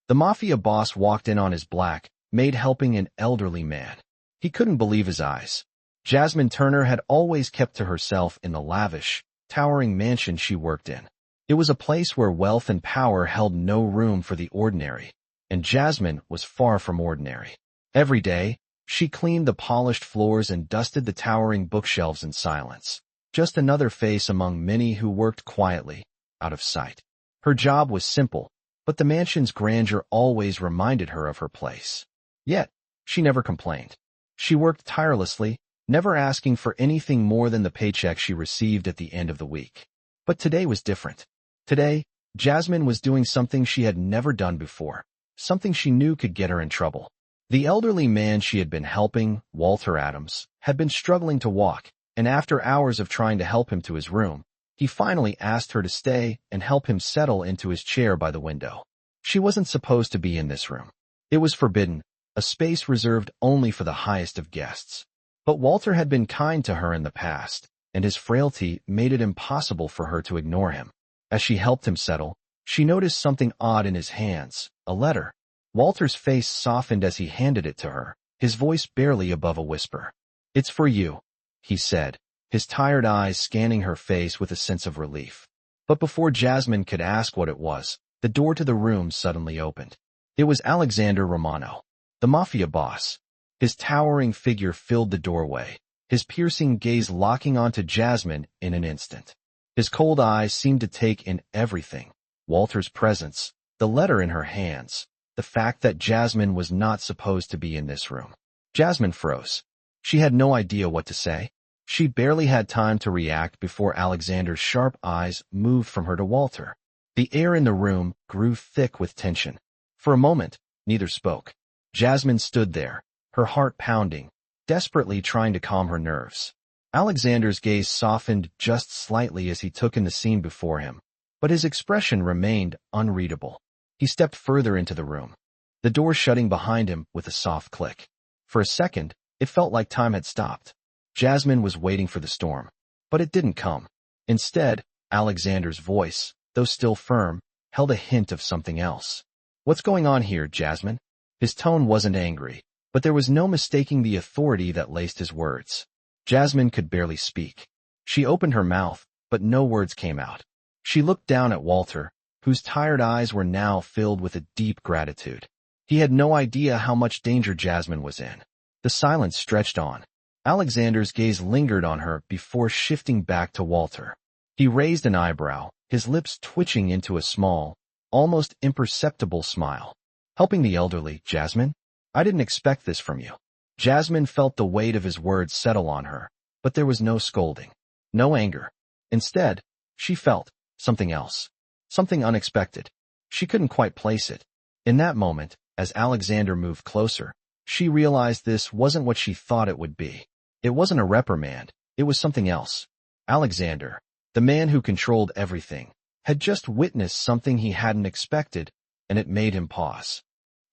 The Mafia boss walked in on his black Maid helping an elderly man. He couldn't believe his eyes. Jasmine Turner had always kept to herself in the lavish, towering mansion she worked in. It was a place where wealth and power held no room for the ordinary, and Jasmine was far from ordinary. Every day, she cleaned the polished floors and dusted the towering bookshelves in silence. Just another face among many who worked quietly, out of sight. Her job was simple, but the mansion's grandeur always reminded her of her place. Yet, she never complained. She worked tirelessly, never asking for anything more than the paycheck she received at the end of the week. But today was different. Today, Jasmine was doing something she had never done before, something she knew could get her in trouble. The elderly man she had been helping, Walter Adams, had been struggling to walk, and after hours of trying to help him to his room, he finally asked her to stay and help him settle into his chair by the window. She wasn't supposed to be in this room. It was forbidden, a space reserved only for the highest of guests. But Walter had been kind to her in the past, and his frailty made it impossible for her to ignore him. As she helped him settle, she noticed something odd in his hands, a letter. Walter's face softened as he handed it to her, his voice barely above a whisper. "It's for you," he said, his tired eyes scanning her face with a sense of relief. But before Jasmine could ask what it was, the door to the room suddenly opened. It was Alexander Romano, the Mafia boss. His towering figure filled the doorway, his piercing gaze locking onto Jasmine in an instant. His cold eyes seemed to take in everything: Walter's presence, the letter in her hands, the fact that Jasmine was not supposed to be in this room. Jasmine froze. She had no idea what to say. She barely had time to react before Alexander's sharp eyes moved from her to Walter. The air in the room grew thick with tension. For a moment, neither spoke. Jasmine stood there, her heart pounding, desperately trying to calm her nerves. Alexander's gaze softened just slightly as he took in the scene before him, but his expression remained unreadable. He stepped further into the room, the door shutting behind him with a soft click. For a second, it felt like time had stopped. Jasmine was waiting for the storm, but it didn't come. Instead, Alexander's voice, though still firm, held a hint of something else. "What's going on here, Jasmine?" His tone wasn't angry, but there was no mistaking the authority that laced his words. Jasmine could barely speak. She opened her mouth, but no words came out. She looked down at Walter, whose tired eyes were now filled with a deep gratitude. He had no idea how much danger Jasmine was in. The silence stretched on. Alexander's gaze lingered on her before shifting back to Walter. He raised an eyebrow, his lips twitching into a small, almost imperceptible smile. "Helping the elderly, Jasmine? I didn't expect this from you." Jasmine felt the weight of his words settle on her, but there was no scolding, no anger. Instead, she felt something else, something unexpected. She couldn't quite place it. In that moment, as Alexander moved closer, she realized this wasn't what she thought it would be. It wasn't a reprimand, it was something else. Alexander, the man who controlled everything, had just witnessed something he hadn't expected, and it made him pause.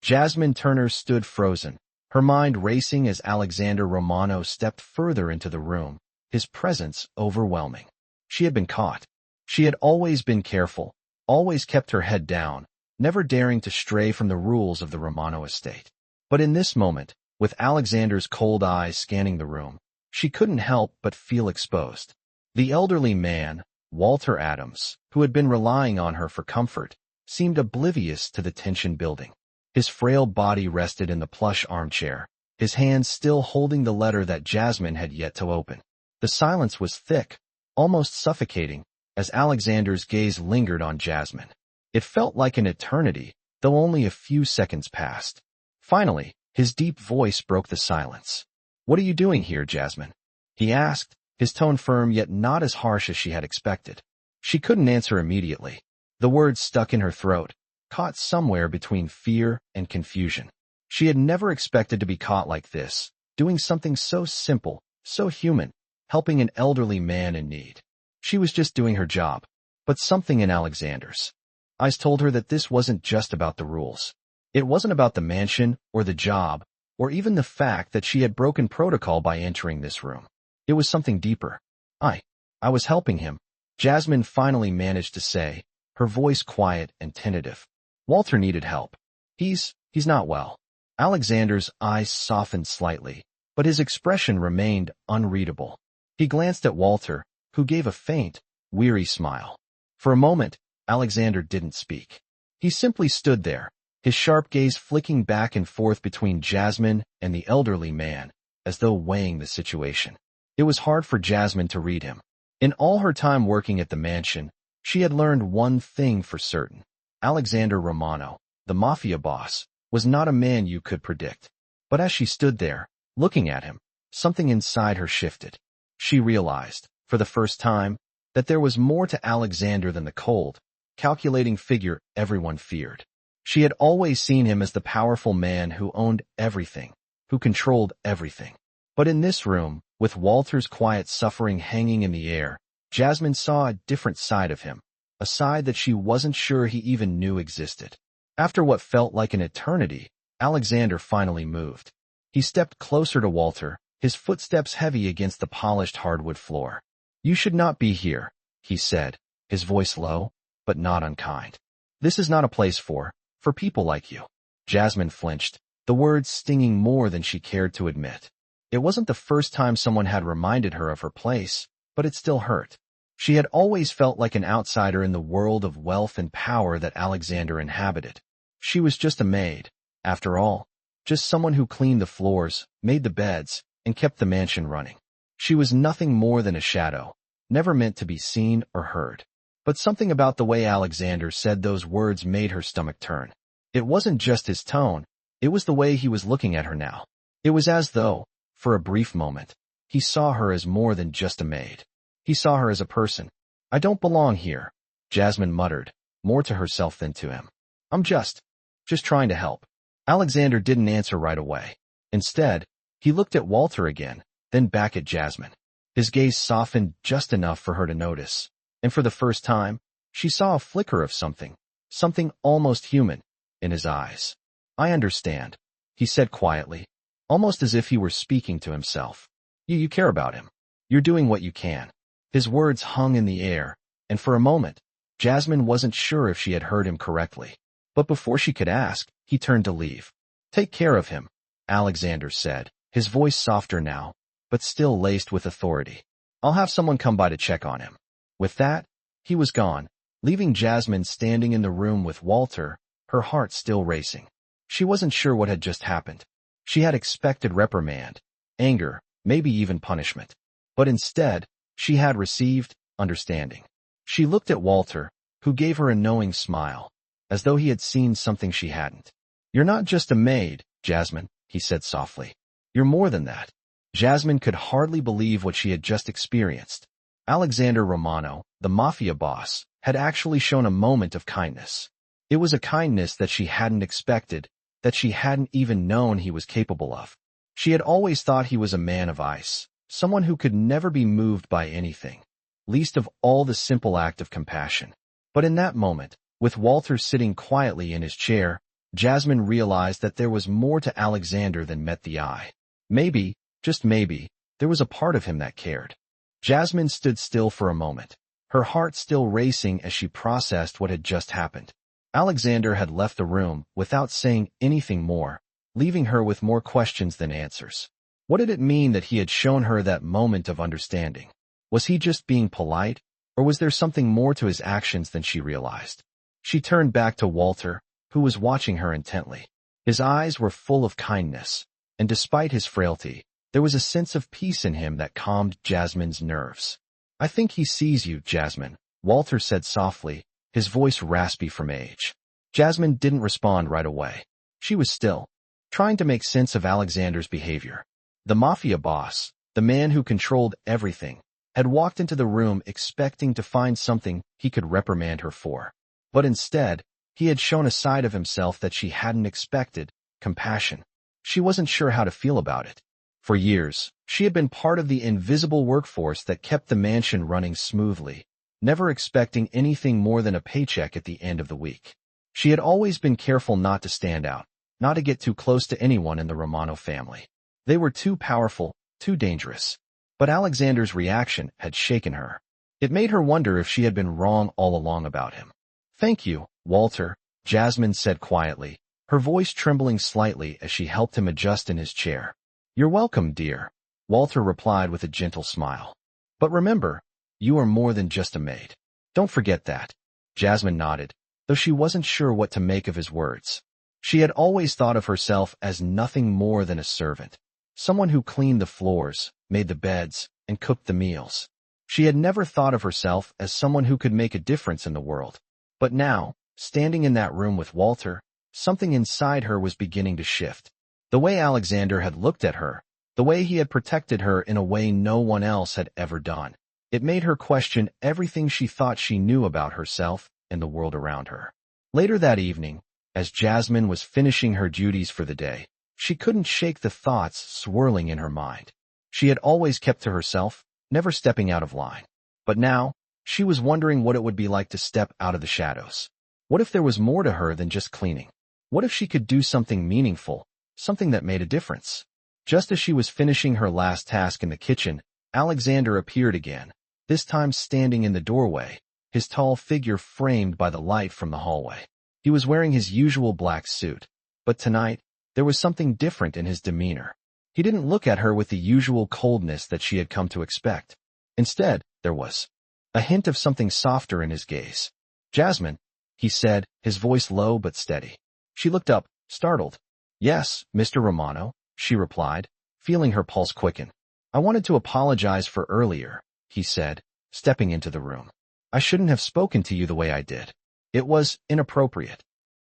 Jasmine Turner stood frozen, her mind racing as Alexander Romano stepped further into the room, his presence overwhelming. She had been caught. She had always been careful, always kept her head down, never daring to stray from the rules of the Romano estate. But in this moment, with Alexander's cold eyes scanning the room, she couldn't help but feel exposed. The elderly man, Walter Adams, who had been relying on her for comfort, seemed oblivious to the tension building. His frail body rested in the plush armchair, his hands still holding the letter that Jasmine had yet to open. The silence was thick, almost suffocating, as Alexander's gaze lingered on Jasmine. It felt like an eternity, though only a few seconds passed. Finally, his deep voice broke the silence. "What are you doing here, Jasmine?" he asked, his tone firm yet not as harsh as she had expected. She couldn't answer immediately. The words stuck in her throat, caught somewhere between fear and confusion. She had never expected to be caught like this, doing something so simple, so human, helping an elderly man in need. She was just doing her job. But something in Alexander's eyes told her that this wasn't just about the rules. It wasn't about the mansion, or the job, or even the fact that she had broken protocol by entering this room. It was something deeper. I was helping him," Jasmine finally managed to say, her voice quiet and tentative. "Walter needed help. He's not well. Alexander's eyes softened slightly, but his expression remained unreadable. He glanced at Walter, who gave a faint, weary smile. For a moment, Alexander didn't speak. He simply stood there, his sharp gaze flicking back and forth between Jasmine and the elderly man, as though weighing the situation. It was hard for Jasmine to read him. In all her time working at the mansion, she had learned one thing for certain. Alexander Romano, the Mafia boss, was not a man you could predict. But as she stood there, looking at him, something inside her shifted. She realized, for the first time, that there was more to Alexander than the cold, calculating figure everyone feared. She had always seen him as the powerful man who owned everything, who controlled everything. But in this room, with Walter's quiet suffering hanging in the air, Jasmine saw a different side of him, a side that she wasn't sure he even knew existed. After what felt like an eternity, Alexander finally moved. He stepped closer to Walter, his footsteps heavy against the polished hardwood floor. "You should not be here," he said, his voice low, but not unkind. "This is not a place for people like you." Jasmine flinched, the words stinging more than she cared to admit. It wasn't the first time someone had reminded her of her place, but it still hurt. She had always felt like an outsider in the world of wealth and power that Alexander inhabited. She was just a maid, after all, just someone who cleaned the floors, made the beds, and kept the mansion running. She was nothing more than a shadow, never meant to be seen or heard. But something about the way Alexander said those words made her stomach turn. It wasn't just his tone, it was the way he was looking at her now. It was as though, for a brief moment, he saw her as more than just a maid. He saw her as a person. "I don't belong here," Jasmine muttered, more to herself than to him. "I'm just trying to help." Alexander didn't answer right away. Instead, he looked at Walter again, then back at Jasmine. His gaze softened just enough for her to notice, and for the first time, she saw a flicker of something almost human, in his eyes. "I understand," he said quietly, almost as if he were speaking to himself. You care about him. You're doing what you can." His words hung in the air, and for a moment, Jasmine wasn't sure if she had heard him correctly. But before she could ask, he turned to leave. "Take care of him," Alexander said, his voice softer now, but still laced with authority. "I'll have someone come by to check on him." With that, he was gone, leaving Jasmine standing in the room with Walter, her heart still racing. She wasn't sure what had just happened. She had expected reprimand, anger, maybe even punishment. But instead, she had received understanding. She looked at Walter, who gave her a knowing smile, as though he had seen something she hadn't. "You're not just a maid, Jasmine," he said softly. "You're more than that." Jasmine could hardly believe what she had just experienced. Alexander Romano, the Mafia boss, had actually shown a moment of kindness. It was a kindness that she hadn't expected, that she hadn't even known he was capable of. She had always thought he was a man of ice, someone who could never be moved by anything, least of all the simple act of compassion. But in that moment, with Walter sitting quietly in his chair, Jasmine realized that there was more to Alexander than met the eye. Maybe, just maybe, there was a part of him that cared. Jasmine stood still for a moment, her heart still racing as she processed what had just happened. Alexander had left the room without saying anything more, leaving her with more questions than answers. What did it mean that he had shown her that moment of understanding? Was he just being polite, or was there something more to his actions than she realized? She turned back to Walter, who was watching her intently. His eyes were full of kindness, and despite his frailty, there was a sense of peace in him that calmed Jasmine's nerves. "I think he sees you, Jasmine," Walter said softly, his voice raspy from age. Jasmine didn't respond right away. She was still, trying to make sense of Alexander's behavior. The Mafia boss, the man who controlled everything, had walked into the room expecting to find something he could reprimand her for. But instead, he had shown a side of himself that she hadn't expected, compassion. She wasn't sure how to feel about it. For years, she had been part of the invisible workforce that kept the mansion running smoothly, never expecting anything more than a paycheck at the end of the week. She had always been careful not to stand out, not to get too close to anyone in the Romano family. They were too powerful, too dangerous. But Alexander's reaction had shaken her. It made her wonder if she had been wrong all along about him. "Thank you, Walter," Jasmine said quietly, her voice trembling slightly as she helped him adjust in his chair. "You're welcome, dear," Walter replied with a gentle smile. "But remember, you are more than just a maid. Don't forget that." Jasmine nodded, though she wasn't sure what to make of his words. She had always thought of herself as nothing more than a servant, someone who cleaned the floors, made the beds, and cooked the meals. She had never thought of herself as someone who could make a difference in the world. But now, standing in that room with Walter, something inside her was beginning to shift. The way Alexander had looked at her, the way he had protected her in a way no one else had ever done. It made her question everything she thought she knew about herself and the world around her. Later that evening, as Jasmine was finishing her duties for the day, she couldn't shake the thoughts swirling in her mind. She had always kept to herself, never stepping out of line. But now, she was wondering what it would be like to step out of the shadows. What if there was more to her than just cleaning? What if she could do something meaningful, something that made a difference? Just as she was finishing her last task in the kitchen, Alexander appeared again, this time standing in the doorway, his tall figure framed by the light from the hallway. He was wearing his usual black suit, but tonight, there was something different in his demeanor. He didn't look at her with the usual coldness that she had come to expect. Instead, there was a hint of something softer in his gaze. "Jasmine," he said, his voice low but steady. She looked up, startled. "Yes, Mr. Romano," she replied, feeling her pulse quicken. "I wanted to apologize for earlier," he said, stepping into the room. "I shouldn't have spoken to you the way I did. It was inappropriate."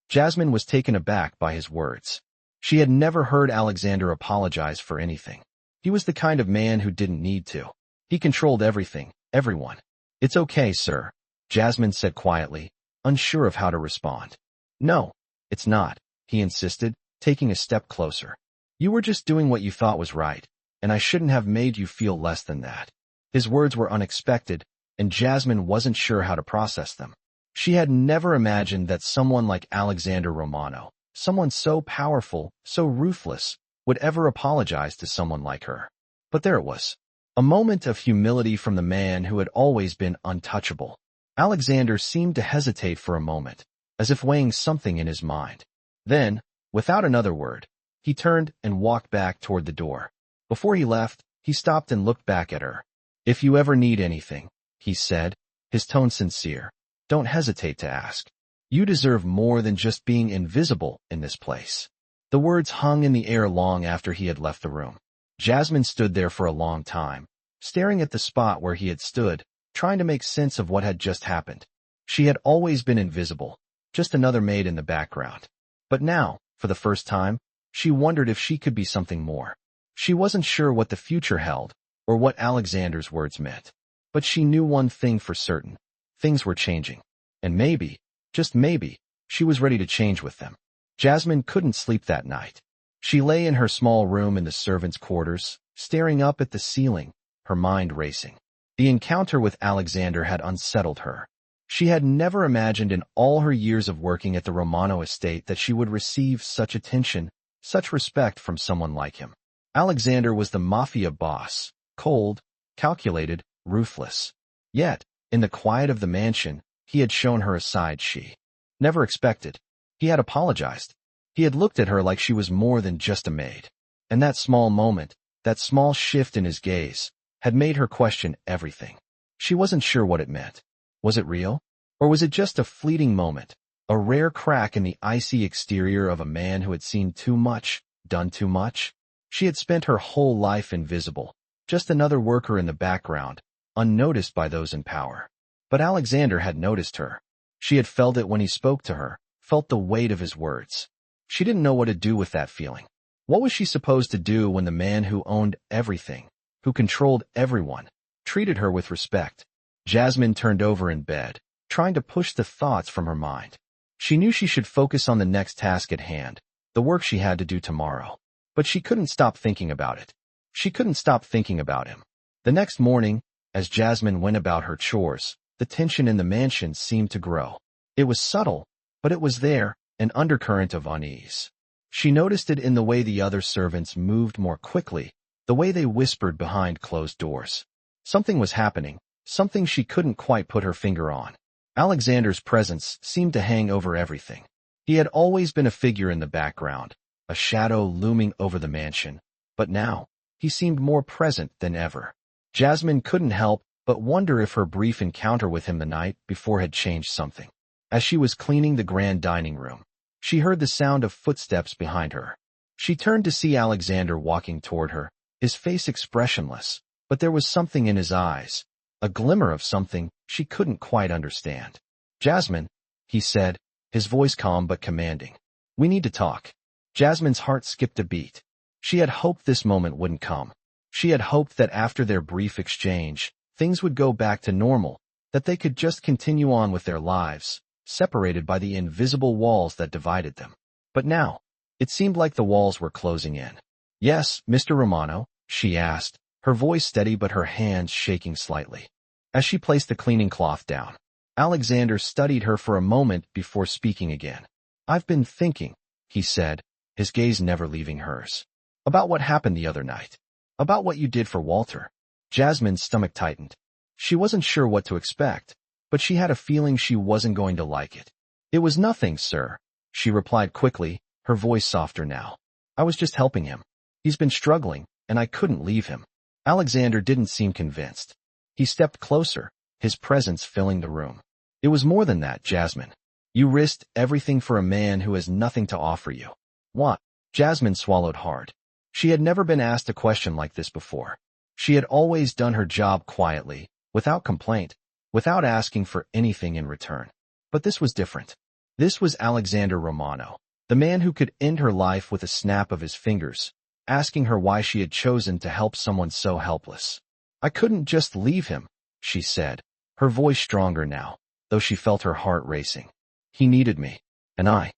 Jasmine was taken aback by his words. She had never heard Alexander apologize for anything. He was the kind of man who didn't need to. He controlled everything, everyone. "It's okay, sir," Jasmine said quietly, unsure of how to respond. "No, it's not," he insisted, taking a step closer. "You were just doing what you thought was right, and I shouldn't have made you feel less than that." His words were unexpected, and Jasmine wasn't sure how to process them. She had never imagined that someone like Alexander Romano, someone so powerful, so ruthless, would ever apologize to someone like her. But there it was. A moment of humility from the man who had always been untouchable. Alexander seemed to hesitate for a moment, as if weighing something in his mind. Then, without another word, he turned and walked back toward the door. Before he left, he stopped and looked back at her. "If you ever need anything," he said, his tone sincere, "don't hesitate to ask. You deserve more than just being invisible in this place." The words hung in the air long after he had left the room. Jasmine stood there for a long time, staring at the spot where he had stood, trying to make sense of what had just happened. She had always been invisible, just another maid in the background. But now, for the first time, she wondered if she could be something more. She wasn't sure what the future held, or what Alexander's words meant. But she knew one thing for certain. Things were changing. And maybe, just maybe, she was ready to change with them. Jasmine couldn't sleep that night. She lay in her small room in the servants' quarters, staring up at the ceiling, her mind racing. The encounter with Alexander had unsettled her. She had never imagined in all her years of working at the Romano estate that she would receive such attention, such respect from someone like him. Alexander was the Mafia boss, cold, calculated, ruthless. Yet, in the quiet of the mansion, he had shown her a side she never expected. He had apologized. He had looked at her like she was more than just a maid. And that small moment, that small shift in his gaze, had made her question everything. She wasn't sure what it meant. Was it real? Or was it just a fleeting moment, a rare crack in the icy exterior of a man who had seen too much, done too much? She had spent her whole life invisible, just another worker in the background, unnoticed by those in power. But Alexander had noticed her. She had felt it when he spoke to her, felt the weight of his words. She didn't know what to do with that feeling. What was she supposed to do when the man who owned everything, who controlled everyone, treated her with respect? Jasmine turned over in bed, trying to push the thoughts from her mind. She knew she should focus on the next task at hand, the work she had to do tomorrow. But she couldn't stop thinking about it. She couldn't stop thinking about him. The next morning, as Jasmine went about her chores, the tension in the mansion seemed to grow. It was subtle, but it was there, an undercurrent of unease. She noticed it in the way the other servants moved more quickly, the way they whispered behind closed doors. Something was happening, something she couldn't quite put her finger on. Alexander's presence seemed to hang over everything. He had always been a figure in the background, a shadow looming over the mansion, but now, he seemed more present than ever. Jasmine couldn't help but wonder if her brief encounter with him the night before had changed something. As she was cleaning the grand dining room, she heard the sound of footsteps behind her. She turned to see Alexander walking toward her, his face expressionless, but there was something in his eyes, a glimmer of something she couldn't quite understand. "Jasmine," he said, his voice calm but commanding. "We need to talk." Jasmine's heart skipped a beat. She had hoped this moment wouldn't come. She had hoped that after their brief exchange, things would go back to normal, that they could just continue on with their lives, separated by the invisible walls that divided them. But now, it seemed like the walls were closing in. "Yes, Mr. Romano?" she asked, her voice steady but her hands shaking slightly. As she placed the cleaning cloth down, Alexander studied her for a moment before speaking again. "I've been thinking," he said, his gaze never leaving hers. "About what happened the other night. About what you did for Walter." Jasmine's stomach tightened. She wasn't sure what to expect, but she had a feeling she wasn't going to like it. "It was nothing, sir," she replied quickly, her voice softer now. "I was just helping him. He's been struggling, and I couldn't leave him." Alexander didn't seem convinced. He stepped closer, his presence filling the room. "It was more than that, Jasmine. You risked everything for a man who has nothing to offer you." "What?" Jasmine swallowed hard. She had never been asked a question like this before. She had always done her job quietly, without complaint, without asking for anything in return. But this was different. This was Alexander Romano, the man who could end her life with a snap of his fingers, asking her why she had chosen to help someone so helpless. "I couldn't just leave him," she said, her voice stronger now, though she felt her heart racing. "He needed me, and I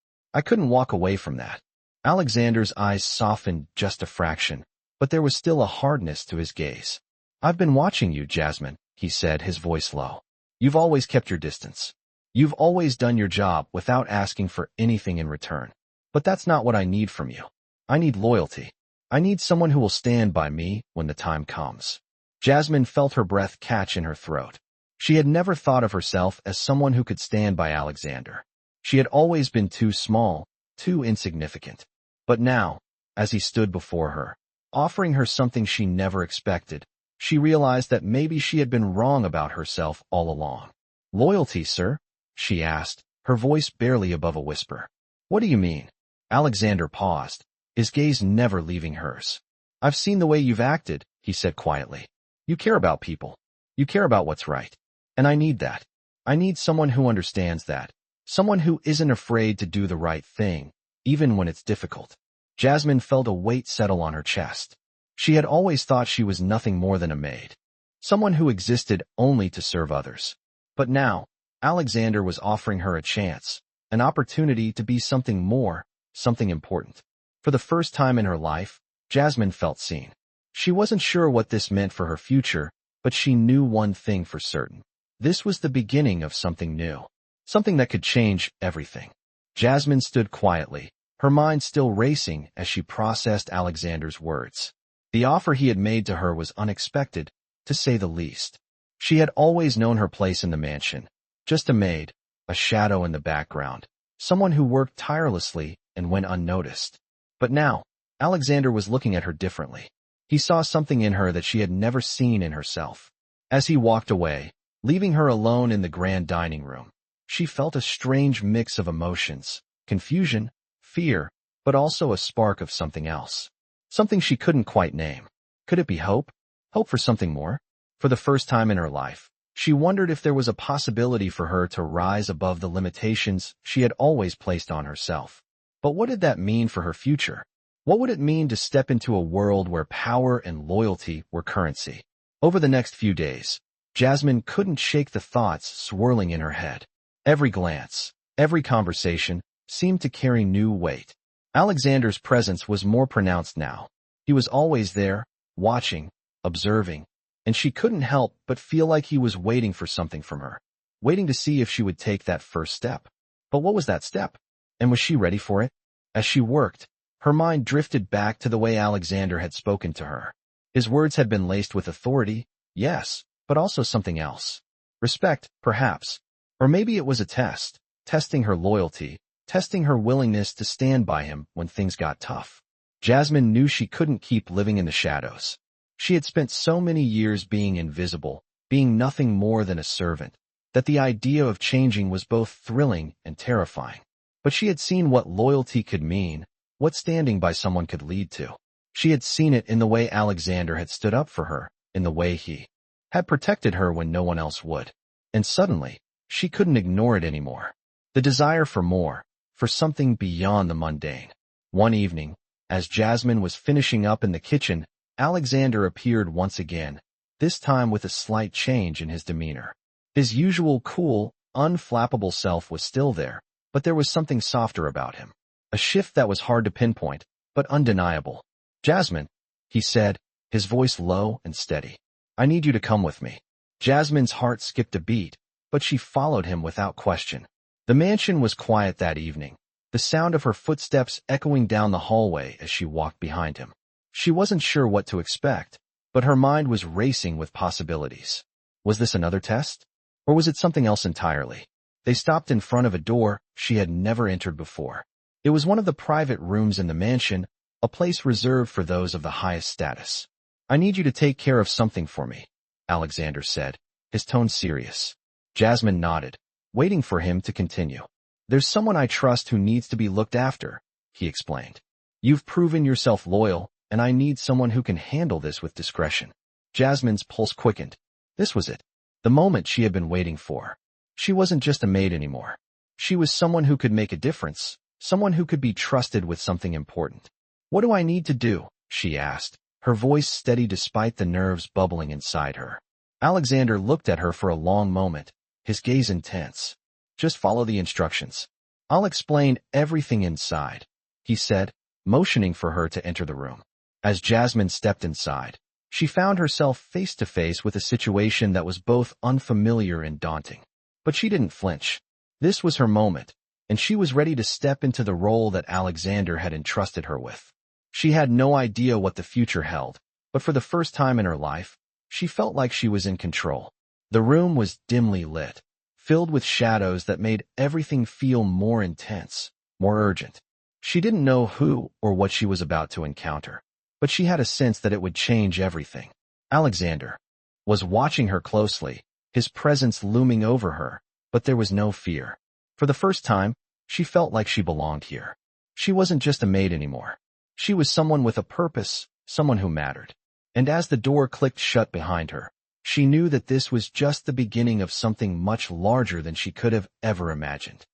couldn't walk away from that." Alexander's eyes softened just a fraction, but there was still a hardness to his gaze. "I've been watching you, Jasmine," he said, his voice low. "You've always kept your distance. You've always done your job without asking for anything in return. But that's not what I need from you. I need loyalty. I need someone who will stand by me when the time comes." Jasmine felt her breath catch in her throat. She had never thought of herself as someone who could stand by Alexander. She had always been too small, too insignificant. But now, as he stood before her, offering her something she never expected, she realized that maybe she had been wrong about herself all along. "Loyalty, sir?" she asked, her voice barely above a whisper. "What do you mean?" Alexander paused, his gaze never leaving hers. "I've seen the way you've acted," he said quietly. "You care about people. You care about what's right. And I need that. I need someone who understands that. Someone who isn't afraid to do the right thing, even when it's difficult." Jasmine felt a weight settle on her chest. She had always thought she was nothing more than a maid, someone who existed only to serve others. But now, Alexander was offering her a chance, an opportunity to be something more, something important. For the first time in her life, Jasmine felt seen. She wasn't sure what this meant for her future, but she knew one thing for certain. This was the beginning of something new, something that could change everything. Jasmine stood quietly, her mind still racing as she processed Alexander's words. The offer he had made to her was unexpected, to say the least. She had always known her place in the mansion, just a maid, a shadow in the background, someone who worked tirelessly and went unnoticed. But now, Alexander was looking at her differently. He saw something in her that she had never seen in herself. As he walked away, leaving her alone in the grand dining room, she felt a strange mix of emotions, confusion, fear, but also a spark of something else. Something she couldn't quite name. Could it be hope? Hope for something more? For the first time in her life, she wondered if there was a possibility for her to rise above the limitations she had always placed on herself. But what did that mean for her future? What would it mean to step into a world where power and loyalty were currency? Over the next few days, Jasmine couldn't shake the thoughts swirling in her head. Every glance, every conversation, seemed to carry new weight. Alexander's presence was more pronounced now. He was always there, watching, observing, and she couldn't help but feel like he was waiting for something from her, waiting to see if she would take that first step. But what was that step? And was she ready for it? As she worked, her mind drifted back to the way Alexander had spoken to her. His words had been laced with authority, yes, but also something else. Respect, perhaps. Or maybe it was a test, testing her loyalty, testing her willingness to stand by him when things got tough. Jasmine knew she couldn't keep living in the shadows. She had spent so many years being invisible, being nothing more than a servant, that the idea of changing was both thrilling and terrifying. But she had seen what loyalty could mean, what standing by someone could lead to. She had seen it in the way Alexander had stood up for her, in the way he had protected her when no one else would. And suddenly, she couldn't ignore it anymore. The desire for more, for something beyond the mundane. One evening, as Jasmine was finishing up in the kitchen, Alexander appeared once again, this time with a slight change in his demeanor. His usual cool, unflappable self was still there, but there was something softer about him. A shift that was hard to pinpoint, but undeniable. "Jasmine," he said, his voice low and steady. "I need you to come with me." Jasmine's heart skipped a beat, but she followed him without question. The mansion was quiet that evening, the sound of her footsteps echoing down the hallway as she walked behind him. She wasn't sure what to expect, but her mind was racing with possibilities. Was this another test? Or was it something else entirely? They stopped in front of a door she had never entered before. It was one of the private rooms in the mansion, a place reserved for those of the highest status. "I need you to take care of something for me," Alexander said, his tone serious. Jasmine nodded, waiting for him to continue. "There's someone I trust who needs to be looked after," he explained. "You've proven yourself loyal, and I need someone who can handle this with discretion." Jasmine's pulse quickened. This was it, the moment she had been waiting for. She wasn't just a maid anymore. She was someone who could make a difference, someone who could be trusted with something important. "What do I need to do?" she asked, her voice steady despite the nerves bubbling inside her. Alexander looked at her for a long moment, his gaze intense. "Just follow the instructions. I'll explain everything inside," he said, motioning for her to enter the room. As Jasmine stepped inside, she found herself face to face with a situation that was both unfamiliar and daunting. But she didn't flinch. This was her moment, and she was ready to step into the role that Alexander had entrusted her with. She had no idea what the future held, but for the first time in her life, she felt like she was in control. The room was dimly lit, filled with shadows that made everything feel more intense, more urgent. She didn't know who or what she was about to encounter, but she had a sense that it would change everything. Alexander was watching her closely, his presence looming over her, but there was no fear. For the first time, she felt like she belonged here. She wasn't just a maid anymore. She was someone with a purpose, someone who mattered. And as the door clicked shut behind her, she knew that this was just the beginning of something much larger than she could have ever imagined.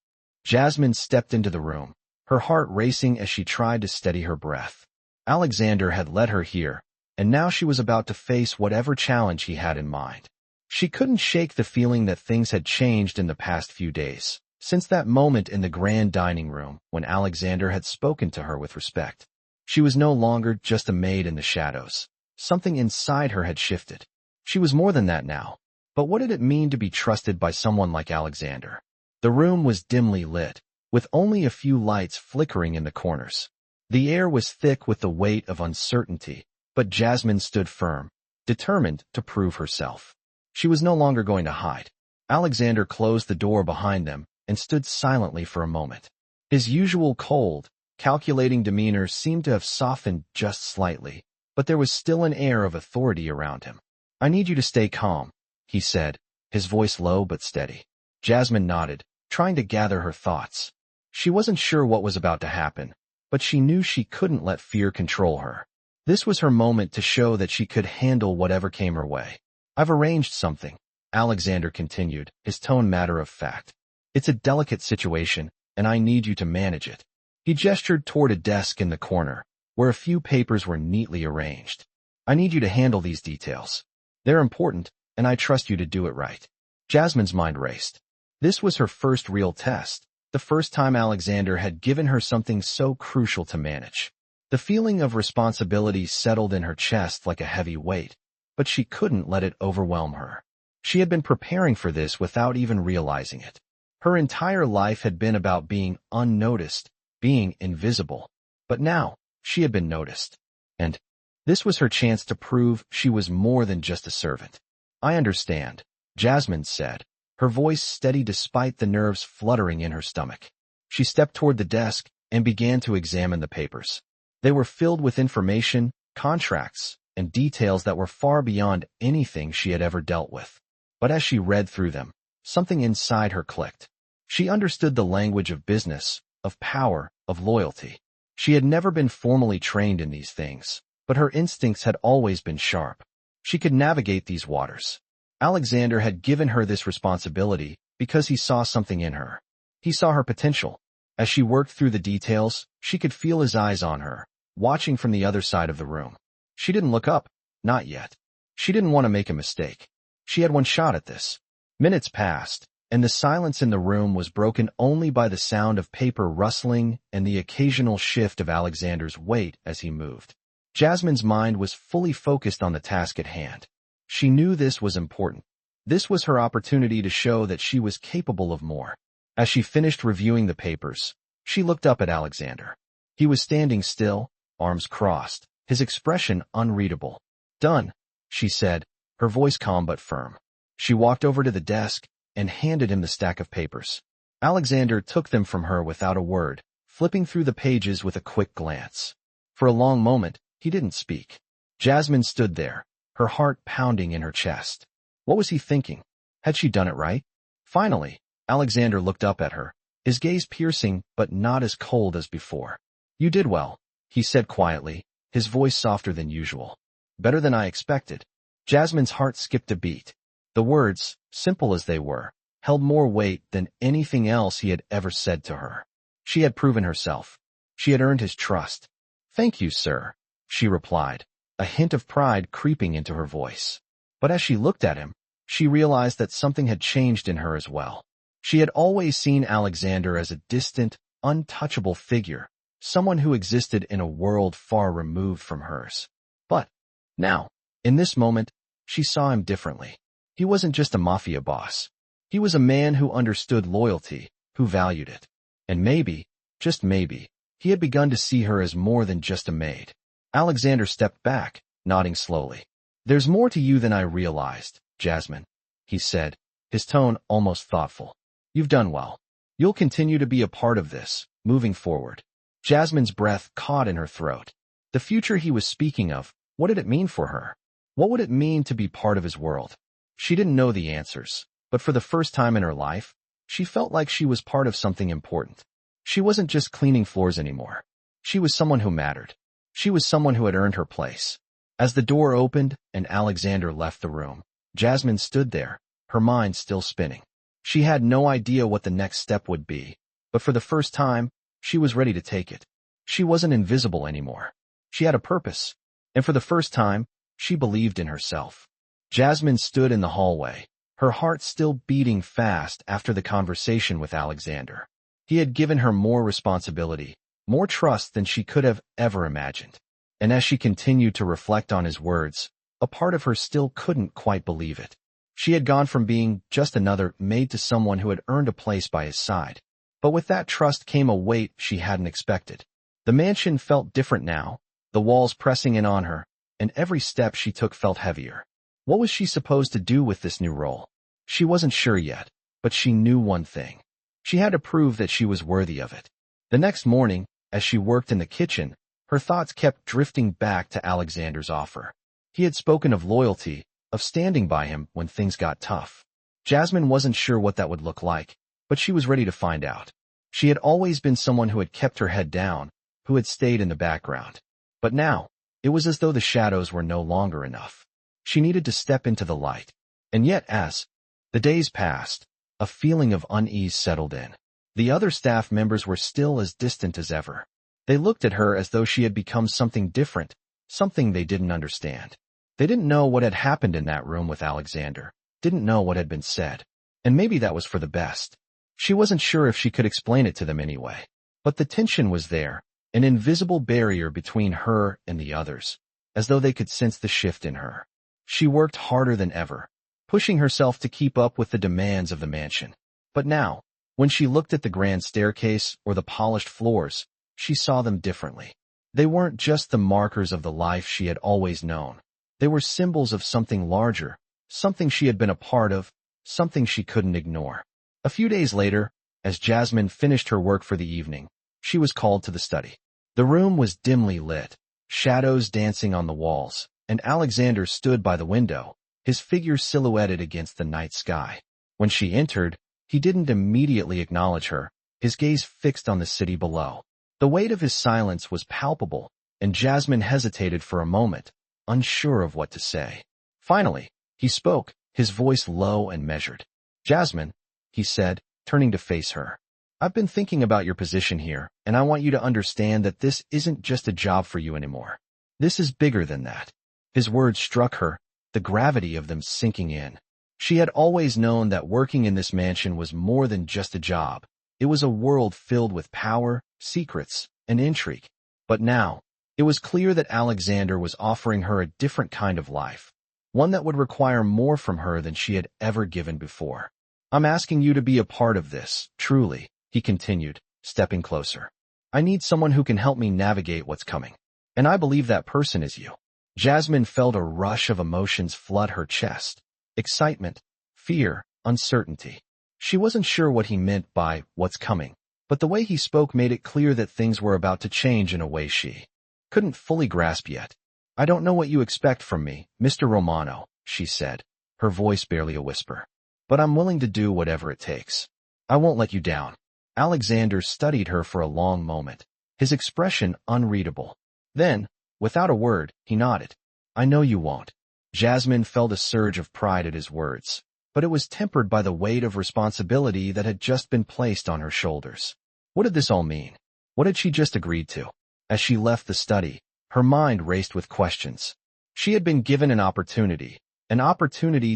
Jasmine stepped into the room, her heart racing as she tried to steady her breath. Alexander had led her here, and now she was about to face whatever challenge he had in mind. She couldn't shake the feeling that things had changed in the past few days, since that moment in the grand dining room when Alexander had spoken to her with respect. She was no longer just a maid in the shadows. Something inside her had shifted. She was more than that now. But what did it mean to be trusted by someone like Alexander? The room was dimly lit, with only a few lights flickering in the corners. The air was thick with the weight of uncertainty, but Jasmine stood firm, determined to prove herself. She was no longer going to hide. Alexander closed the door behind them and stood silently for a moment. His usual cold, calculating demeanor seemed to have softened just slightly, but there was still an air of authority around him. "I need you to stay calm," he said, his voice low but steady. Jasmine nodded, trying to gather her thoughts. She wasn't sure what was about to happen, but she knew she couldn't let fear control her. This was her moment to show that she could handle whatever came her way. "I've arranged something," Alexander continued, his tone matter of fact. "It's a delicate situation, and I need you to manage it." He gestured toward a desk in the corner, where a few papers were neatly arranged. "I need you to handle these details. They're important, and I trust you to do it right." Jasmine's mind raced. This was her first real test, the first time Alexander had given her something so crucial to manage. The feeling of responsibility settled in her chest like a heavy weight, but she couldn't let it overwhelm her. She had been preparing for this without even realizing it. Her entire life had been about being unnoticed, being invisible. But now, she had been noticed. And this was her chance to prove she was more than just a servant. "I understand," Jasmine said, her voice steady despite the nerves fluttering in her stomach. She stepped toward the desk and began to examine the papers. They were filled with information, contracts, and details that were far beyond anything she had ever dealt with. But as she read through them, something inside her clicked. She understood the language of business, of power, of loyalty. She had never been formally trained in these things, but her instincts had always been sharp. She could navigate these waters. Alexander had given her this responsibility because he saw something in her. He saw her potential. As she worked through the details, she could feel his eyes on her, watching from the other side of the room. She didn't look up, not yet. She didn't want to make a mistake. She had one shot at this. Minutes passed, and the silence in the room was broken only by the sound of paper rustling and the occasional shift of Alexander's weight as he moved. Jasmine's mind was fully focused on the task at hand. She knew this was important. This was her opportunity to show that she was capable of more. As she finished reviewing the papers, she looked up at Alexander. He was standing still, arms crossed, his expression unreadable. "Done," she said, her voice calm but firm. She walked over to the desk and handed him the stack of papers. Alexander took them from her without a word, flipping through the pages with a quick glance. For a long moment, he didn't speak. Jasmine stood there, her heart pounding in her chest. What was he thinking? Had she done it right? Finally, Alexander looked up at her, his gaze piercing but not as cold as before. "You did well," he said quietly, his voice softer than usual. "Better than I expected." Jasmine's heart skipped a beat. The words, simple as they were, held more weight than anything else he had ever said to her. She had proven herself. She had earned his trust. "Thank you, sir," she replied, a hint of pride creeping into her voice. But as she looked at him, she realized that something had changed in her as well. She had always seen Alexander as a distant, untouchable figure, someone who existed in a world far removed from hers. But now, in this moment, she saw him differently. He wasn't just a mafia boss. He was a man who understood loyalty, who valued it. And maybe, just maybe, he had begun to see her as more than just a maid. Alexander stepped back, nodding slowly. "There's more to you than I realized, Jasmine," he said, his tone almost thoughtful. "You've done well. You'll continue to be a part of this, moving forward." Jasmine's breath caught in her throat. The future he was speaking of, what did it mean for her? What would it mean to be part of his world? She didn't know the answers, but for the first time in her life, she felt like she was part of something important. She wasn't just cleaning floors anymore. She was someone who mattered. She was someone who had earned her place. As the door opened and Alexander left the room, Jasmine stood there, her mind still spinning. She had no idea what the next step would be, but for the first time, she was ready to take it. She wasn't invisible anymore. She had a purpose, and for the first time, she believed in herself. Jasmine stood in the hallway, her heart still beating fast after the conversation with Alexander. He had given her more responsibility, more trust than she could have ever imagined. And as she continued to reflect on his words, a part of her still couldn't quite believe it. She had gone from being just another maid to someone who had earned a place by his side. But with that trust came a weight she hadn't expected. The mansion felt different now, the walls pressing in on her, and every step she took felt heavier. What was she supposed to do with this new role? She wasn't sure yet, but she knew one thing. She had to prove that she was worthy of it. The next morning, as she worked in the kitchen, her thoughts kept drifting back to Alexander's offer. He had spoken of loyalty, of standing by him when things got tough. Jasmine wasn't sure what that would look like, but she was ready to find out. She had always been someone who had kept her head down, who had stayed in the background. But now, it was as though the shadows were no longer enough. She needed to step into the light. And yet as the days passed, a feeling of unease settled in. The other staff members were still as distant as ever. They looked at her as though she had become something different, something they didn't understand. They didn't know what had happened in that room with Alexander, didn't know what had been said. And maybe that was for the best. She wasn't sure if she could explain it to them anyway. But the tension was there, an invisible barrier between her and the others, as though they could sense the shift in her. She worked harder than ever, pushing herself to keep up with the demands of the mansion. But now, when she looked at the grand staircase or the polished floors, she saw them differently. They weren't just the markers of the life she had always known. They were symbols of something larger, something she had been a part of, something she couldn't ignore. A few days later, As Jasmine finished her work for the evening, she was called to the study. The room was dimly lit, shadows dancing on the walls, and Alexander stood by the window, his figure silhouetted against the night sky. When she entered, he didn't immediately acknowledge her, his gaze fixed on the city below. The weight of his silence was palpable, and Jasmine hesitated for a moment, unsure of what to say. Finally, he spoke, his voice low and measured. "Jasmine," he said, turning to face her. "I've been thinking about your position here, and I want you to understand that this isn't just a job for you anymore. This is bigger than that." His words struck her, the gravity of them sinking in. She had always known that working in this mansion was more than just a job. It was a world filled with power, secrets, and intrigue. But now, it was clear that Alexander was offering her a different kind of life, one that would require more from her than she had ever given before. "I'm asking you to be a part of this, truly," he continued, stepping closer. "I need someone who can help me navigate what's coming. And I believe that person is you." Jasmine felt a rush of emotions flood her chest. Excitement, fear, uncertainty. She wasn't sure what he meant by what's coming, but the way he spoke made it clear that things were about to change in a way she couldn't fully grasp yet. "I don't know what you expect from me, Mr. Romano," she said, her voice barely a whisper. "But I'm willing to do whatever it takes. I won't let you down." Alexander studied her for a long moment, his expression unreadable. Then, without a word, he nodded. "I know you won't." Jasmine felt a surge of pride at his words, but it was tempered by the weight of responsibility that had just been placed on her shoulders. What did this all mean? What had she just agreed to? As she left the study, her mind raced with questions. She had been given an opportunity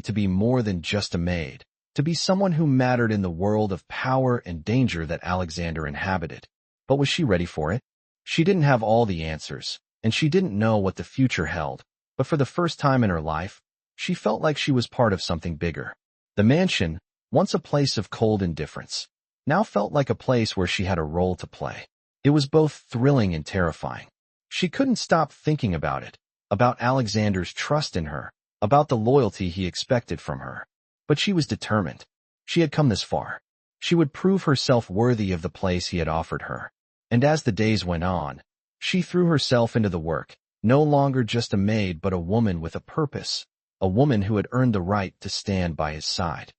to be more than just a maid, to be someone who mattered in the world of power and danger that Alexander inhabited. But was she ready for it? She didn't have all the answers, and she didn't know what the future held, but for the first time in her life, she felt like she was part of something bigger. The mansion, once a place of cold indifference, now felt like a place where she had a role to play. It was both thrilling and terrifying. She couldn't stop thinking about it, about Alexander's trust in her, about the loyalty he expected from her. But she was determined. She had come this far. She would prove herself worthy of the place he had offered her. And as the days went on, she threw herself into the work, no longer just a maid but a woman with a purpose, a woman who had earned the right to stand by his side.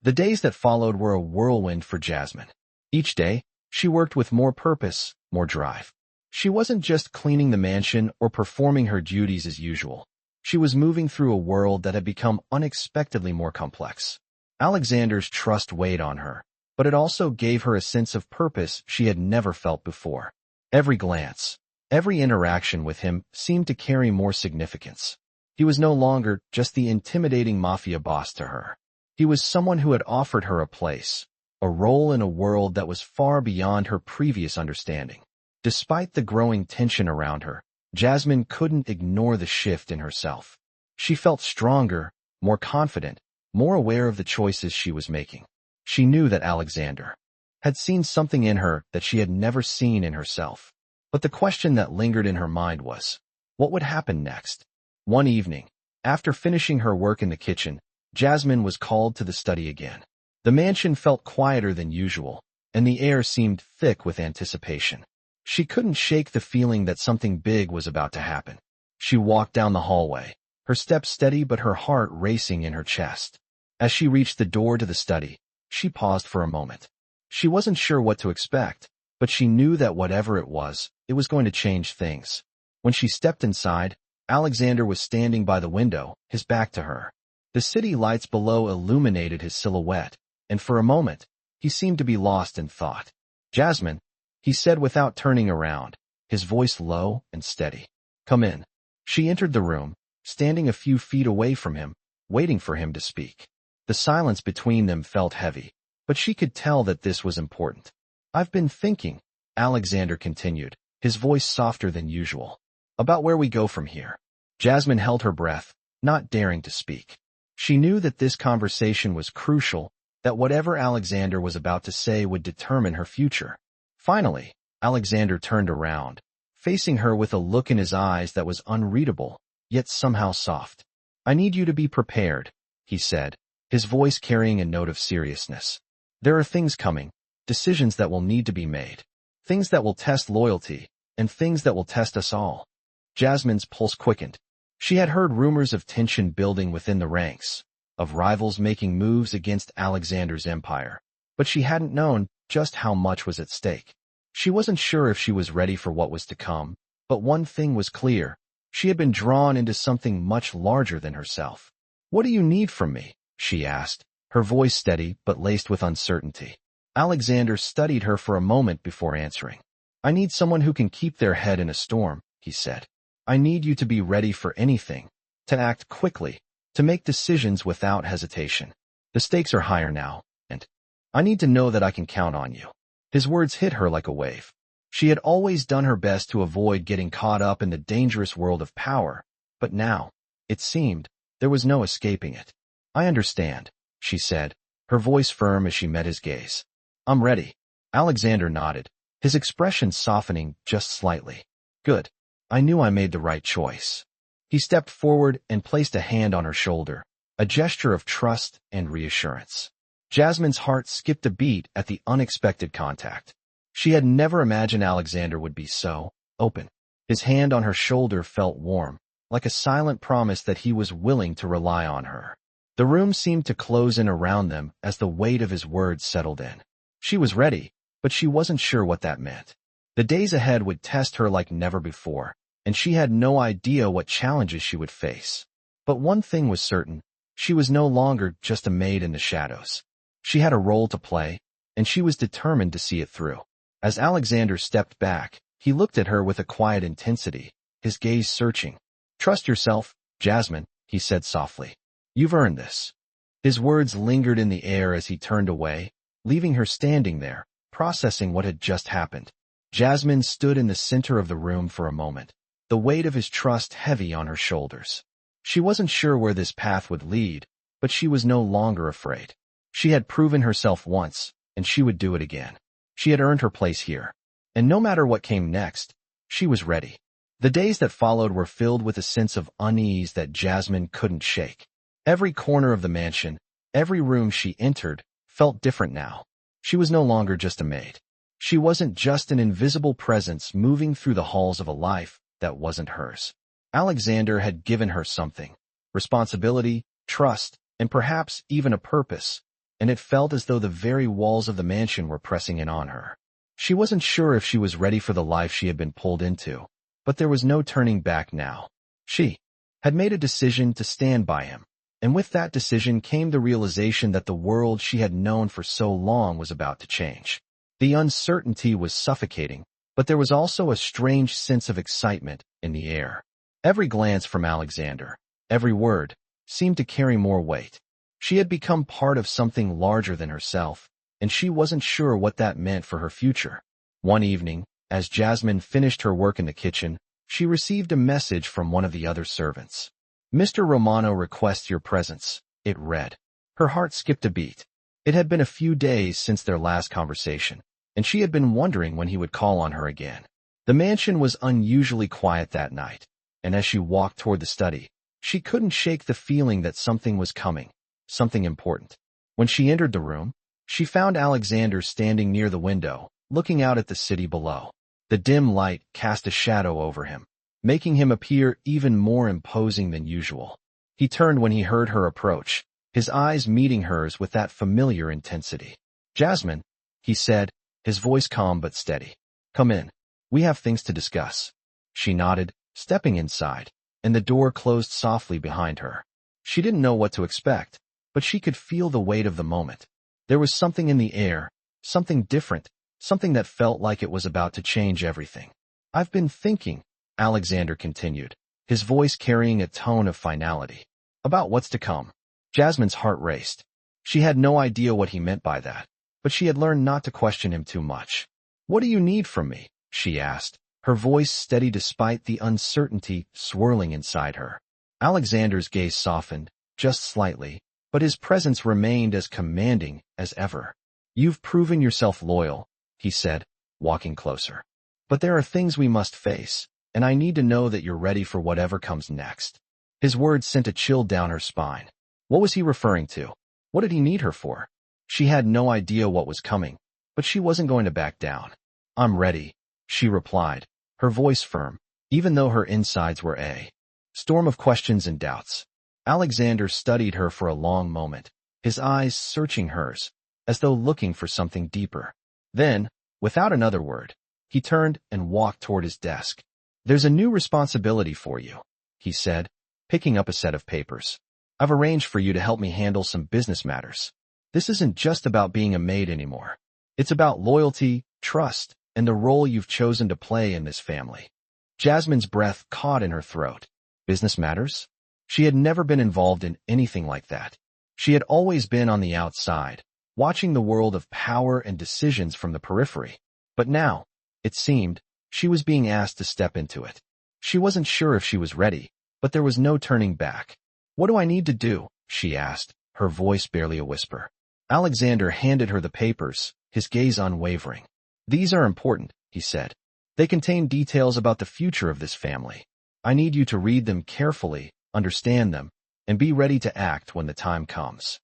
The days that followed were a whirlwind for Jasmine. Each day, she worked with more purpose, more drive. She wasn't just cleaning the mansion or performing her duties as usual. She was moving through a world that had become unexpectedly more complex. Alexander's trust weighed on her, but it also gave her a sense of purpose she had never felt before. Every glance, every interaction with him seemed to carry more significance. He was no longer just the intimidating Mafia boss to her. He was someone who had offered her a place, a role in a world that was far beyond her previous understanding. Despite the growing tension around her, Jasmine couldn't ignore the shift in herself. She felt stronger, more confident, more aware of the choices she was making. She knew that Alexander had seen something in her that she had never seen in herself. But the question that lingered in her mind was, what would happen next? One evening, after finishing her work in the kitchen, Jasmine was called to the study again. The mansion felt quieter than usual, and the air seemed thick with anticipation. She couldn't shake the feeling that something big was about to happen. She walked down the hallway, her steps steady but her heart racing in her chest. As she reached the door to the study, she paused for a moment. She wasn't sure what to expect, but she knew that whatever it was going to change things. When she stepped inside, Alexander was standing by the window, his back to her. The city lights below illuminated his silhouette, and for a moment, he seemed to be lost in thought. "Jasmine," he said without turning around, his voice low and steady. "Come in." She entered the room, standing a few feet away from him, waiting for him to speak. The silence between them felt heavy, but she could tell that this was important. "I've been thinking," Alexander continued, his voice softer than usual, "about where we go from here." Jasmine held her breath, not daring to speak. She knew that this conversation was crucial, that whatever Alexander was about to say would determine her future. Finally, Alexander turned around, facing her with a look in his eyes that was unreadable, yet somehow soft. "I need you to be prepared," he said, his voice carrying a note of seriousness. "There are things coming, decisions that will need to be made, things that will test loyalty, and things that will test us all. Jasmine's pulse quickened. She had heard rumors of tension building within the ranks, of rivals making moves against Alexander's empire, but she hadn't known just how much was at stake. She wasn't sure if she was ready for what was to come, but one thing was clear. She had been drawn into something much larger than herself. "What do you need from me?" she asked, her voice steady but laced with uncertainty. Alexander studied her for a moment before answering. "I need someone who can keep their head in a storm," he said. "I need you to be ready for anything, to act quickly, to make decisions without hesitation. The stakes are higher now, and I need to know that I can count on you." His words hit her like a wave. She had always done her best to avoid getting caught up in the dangerous world of power, but now, it seemed, there was no escaping it. "I understand," she said, her voice firm as she met his gaze. "I'm ready." Alexander nodded, his expression softening just slightly. "Good. I knew I made the right choice." He stepped forward and placed a hand on her shoulder, a gesture of trust and reassurance. Jasmine's heart skipped a beat at the unexpected contact. She had never imagined Alexander would be so open. His hand on her shoulder felt warm, like a silent promise that he was willing to rely on her. The room seemed to close in around them as the weight of his words settled in. She was ready, but she wasn't sure what that meant. The days ahead would test her like never before, and she had no idea what challenges she would face. But one thing was certain, she was no longer just a maid in the shadows. She had a role to play, and she was determined to see it through. As Alexander stepped back, he looked at her with a quiet intensity, his gaze searching. "Trust yourself, Jasmine," he said softly. "You've earned this." His words lingered in the air as he turned away, leaving her standing there, processing what had just happened. Jasmine stood in the center of the room for a moment, the weight of his trust heavy on her shoulders. She wasn't sure where this path would lead, but she was no longer afraid. She had proven herself once, and she would do it again. She had earned her place here, and no matter what came next, she was ready. The days that followed were filled with a sense of unease that Jasmine couldn't shake. Every corner of the mansion, every room she entered, felt different now. She was no longer just a maid. She wasn't just an invisible presence moving through the halls of a life that wasn't hers. Alexander had given her something: responsibility, trust, and perhaps even a purpose, and it felt as though the very walls of the mansion were pressing in on her. She wasn't sure if she was ready for the life she had been pulled into, but there was no turning back now. She had made a decision to stand by him, and with that decision came the realization that the world she had known for so long was about to change. The uncertainty was suffocating, but there was also a strange sense of excitement in the air. Every glance from Alexander, every word, seemed to carry more weight. She had become part of something larger than herself, and she wasn't sure what that meant for her future. One evening, as Jasmine finished her work in the kitchen, she received a message from one of the other servants. "Mr. Romano requests your presence," it read. Her heart skipped a beat. It had been a few days since their last conversation, and she had been wondering when he would call on her again. The mansion was unusually quiet that night, and as she walked toward the study, she couldn't shake the feeling that something was coming. Something important. When she entered the room, she found Alexander standing near the window, looking out at the city below. The dim light cast a shadow over him, making him appear even more imposing than usual. He turned when he heard her approach, his eyes meeting hers with that familiar intensity. "Jasmine," he said, his voice calm but steady. "Come in. We have things to discuss." She nodded, stepping inside, and the door closed softly behind her. She didn't know what to expect, but she could feel the weight of the moment. There was something in the air, something different, something that felt like it was about to change everything. "I've been thinking," Alexander continued, his voice carrying a tone of finality, "about what's to come." Jasmine's heart raced. She had no idea what he meant by that, but she had learned not to question him too much. "What do you need from me?" she asked, her voice steady despite the uncertainty swirling inside her. Alexander's gaze softened, just slightly, but his presence remained as commanding as ever. "You've proven yourself loyal," he said, walking closer. "But there are things we must face, and I need to know that you're ready for whatever comes next." His words sent a chill down her spine. What was he referring to? What did he need her for? She had no idea what was coming, but she wasn't going to back down. "I'm ready," she replied, her voice firm, even though her insides were a storm of questions and doubts. Alexander studied her for a long moment, his eyes searching hers, as though looking for something deeper. Then, without another word, he turned and walked toward his desk. "There's a new responsibility for you," he said, picking up a set of papers. "I've arranged for you to help me handle some business matters. This isn't just about being a maid anymore. It's about loyalty, trust, and the role you've chosen to play in this family." Jasmine's breath caught in her throat. Business matters? She had never been involved in anything like that. She had always been on the outside, watching the world of power and decisions from the periphery. But now, it seemed, she was being asked to step into it. She wasn't sure if she was ready, but there was no turning back. "What do I need to do?" she asked, her voice barely a whisper. Alexander handed her the papers, his gaze unwavering. "These are important," he said. "They contain details about the future of this family. I need you to read them carefully, understand them, and be ready to act when the time comes."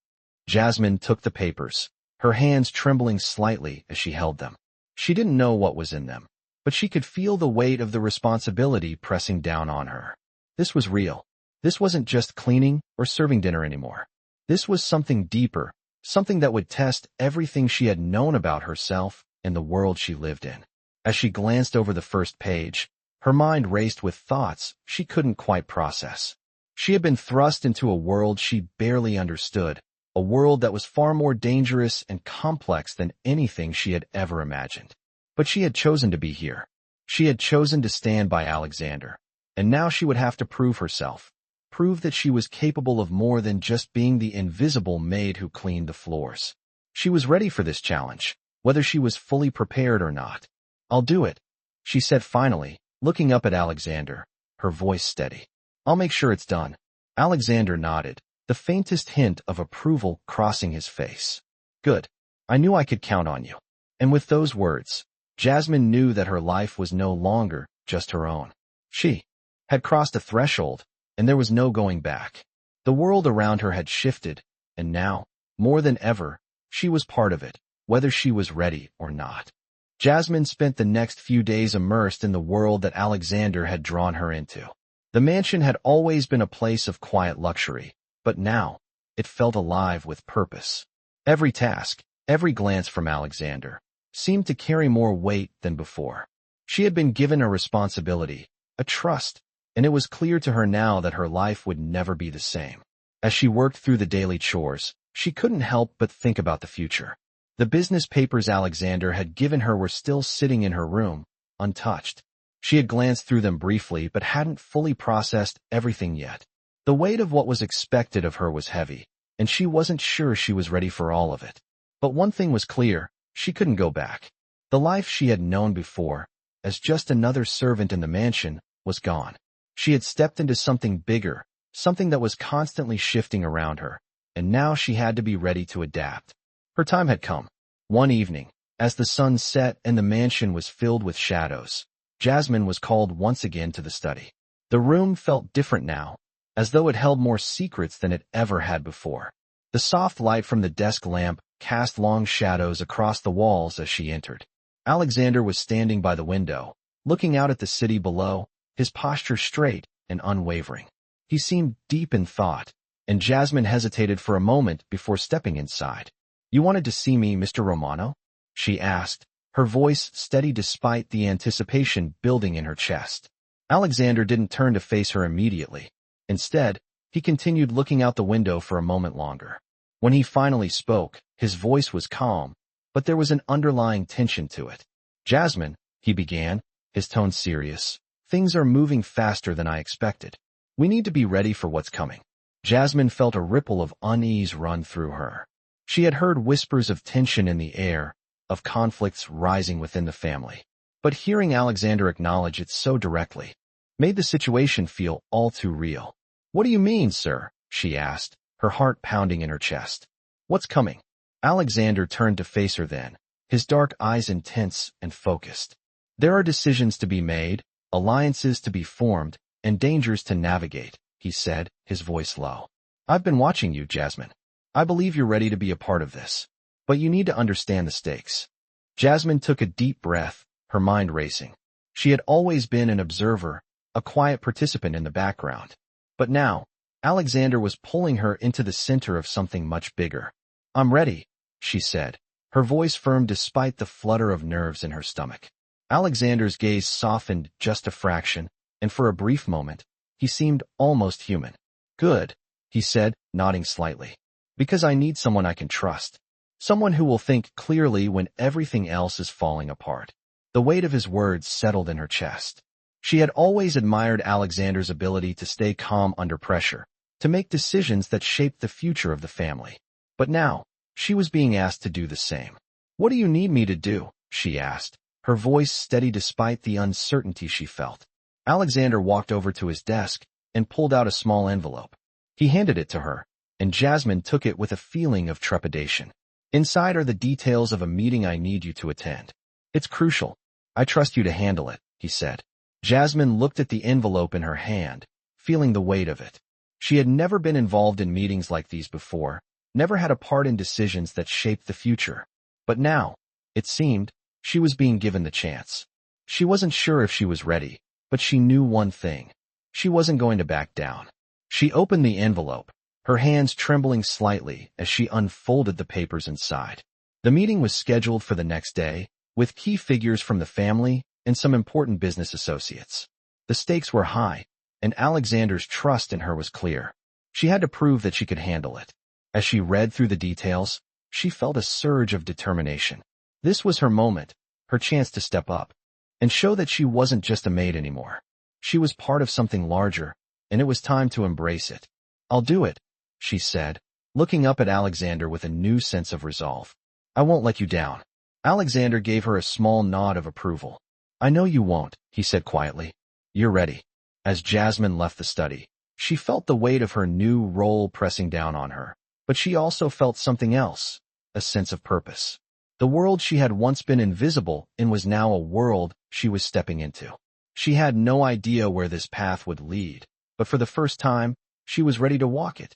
Jasmine took the papers, her hands trembling slightly as she held them. She didn't know what was in them, but she could feel the weight of the responsibility pressing down on her. This was real. This wasn't just cleaning or serving dinner anymore. This was something deeper, something that would test everything she had known about herself and the world she lived in. As she glanced over the first page, her mind raced with thoughts she couldn't quite process. She had been thrust into a world she barely understood, a world that was far more dangerous and complex than anything she had ever imagined. But she had chosen to be here. She had chosen to stand by Alexander, and now she would have to prove herself, prove that she was capable of more than just being the invisible maid who cleaned the floors. She was ready for this challenge, whether she was fully prepared or not. "I'll do it," she said finally, looking up at Alexander, her voice steady. "I'll make sure it's done." Alexander nodded, the faintest hint of approval crossing his face. "Good. I knew I could count on you." And with those words, Jasmine knew that her life was no longer just her own. She had crossed a threshold, and there was no going back. The world around her had shifted, and now, more than ever, she was part of it, whether she was ready or not. Jasmine spent the next few days immersed in the world that Alexander had drawn her into. The mansion had always been a place of quiet luxury, but now, it felt alive with purpose. Every task, every glance from Alexander, seemed to carry more weight than before. She had been given a responsibility, a trust, and it was clear to her now that her life would never be the same. As she worked through the daily chores, she couldn't help but think about the future. The business papers Alexander had given her were still sitting in her room, untouched. She had glanced through them briefly but hadn't fully processed everything yet. The weight of what was expected of her was heavy, and she wasn't sure she was ready for all of it. But one thing was clear, she couldn't go back. The life she had known before, as just another servant in the mansion, was gone. She had stepped into something bigger, something that was constantly shifting around her, and now she had to be ready to adapt. Her time had come. One evening, as the sun set and the mansion was filled with shadows, Jasmine was called once again to the study. The room felt different now, as though it held more secrets than it ever had before. The soft light from the desk lamp cast long shadows across the walls as she entered. Alexander was standing by the window, looking out at the city below, his posture straight and unwavering. He seemed deep in thought, and Jasmine hesitated for a moment before stepping inside. "You wanted to see me, Mr. Romano?" she asked, her voice steady despite the anticipation building in her chest. Alexander didn't turn to face her immediately. Instead, he continued looking out the window for a moment longer. When he finally spoke, his voice was calm, but there was an underlying tension to it. "Jasmine," he began, his tone serious, "things are moving faster than I expected. We need to be ready for what's coming." Jasmine felt a ripple of unease run through her. She had heard whispers of tension in the air, of conflicts rising within the family. But hearing Alexander acknowledge it so directly made the situation feel all too real. "What do you mean, sir?" she asked, her heart pounding in her chest. "What's coming?" Alexander turned to face her then, his dark eyes intense and focused. "There are decisions to be made, alliances to be formed, and dangers to navigate," he said, his voice low. "I've been watching you, Jasmine. I believe you're ready to be a part of this. But you need to understand the stakes. Jasmine took a deep breath, her mind racing. She had always been an observer, a quiet participant in the background. But now, Alexander was pulling her into the center of something much bigger. "I'm ready," she said, her voice firm despite the flutter of nerves in her stomach. Alexander's gaze softened just a fraction, and for a brief moment, he seemed almost human. "Good," he said, nodding slightly. "Because I need someone I can trust. Someone who will think clearly when everything else is falling apart." The weight of his words settled in her chest. She had always admired Alexander's ability to stay calm under pressure, to make decisions that shaped the future of the family. But now, she was being asked to do the same. "What do you need me to do?" she asked, her voice steady despite the uncertainty she felt. Alexander walked over to his desk and pulled out a small envelope. He handed it to her, and Jasmine took it with a feeling of trepidation. "Inside are the details of a meeting I need you to attend. It's crucial. I trust you to handle it," he said. Jasmine looked at the envelope in her hand, feeling the weight of it. She had never been involved in meetings like these before, never had a part in decisions that shaped the future. But now, it seemed, she was being given the chance. She wasn't sure if she was ready, but she knew one thing. She wasn't going to back down. She opened the envelope, her hands trembling slightly as she unfolded the papers inside. The meeting was scheduled for the next day, with key figures from the family and some important business associates. The stakes were high, and Alexander's trust in her was clear. She had to prove that she could handle it. As she read through the details, she felt a surge of determination. This was her moment, her chance to step up, and show that she wasn't just a maid anymore. She was part of something larger, and it was time to embrace it. "I'll do it," she said, looking up at Alexander with a new sense of resolve. "I won't let you down." Alexander gave her a small nod of approval. "I know you won't," he said quietly. "You're ready." As Jasmine left the study, she felt the weight of her new role pressing down on her, but she also felt something else, a sense of purpose. The world she had once been invisible in was now a world she was stepping into. She had no idea where this path would lead, but for the first time, she was ready to walk it.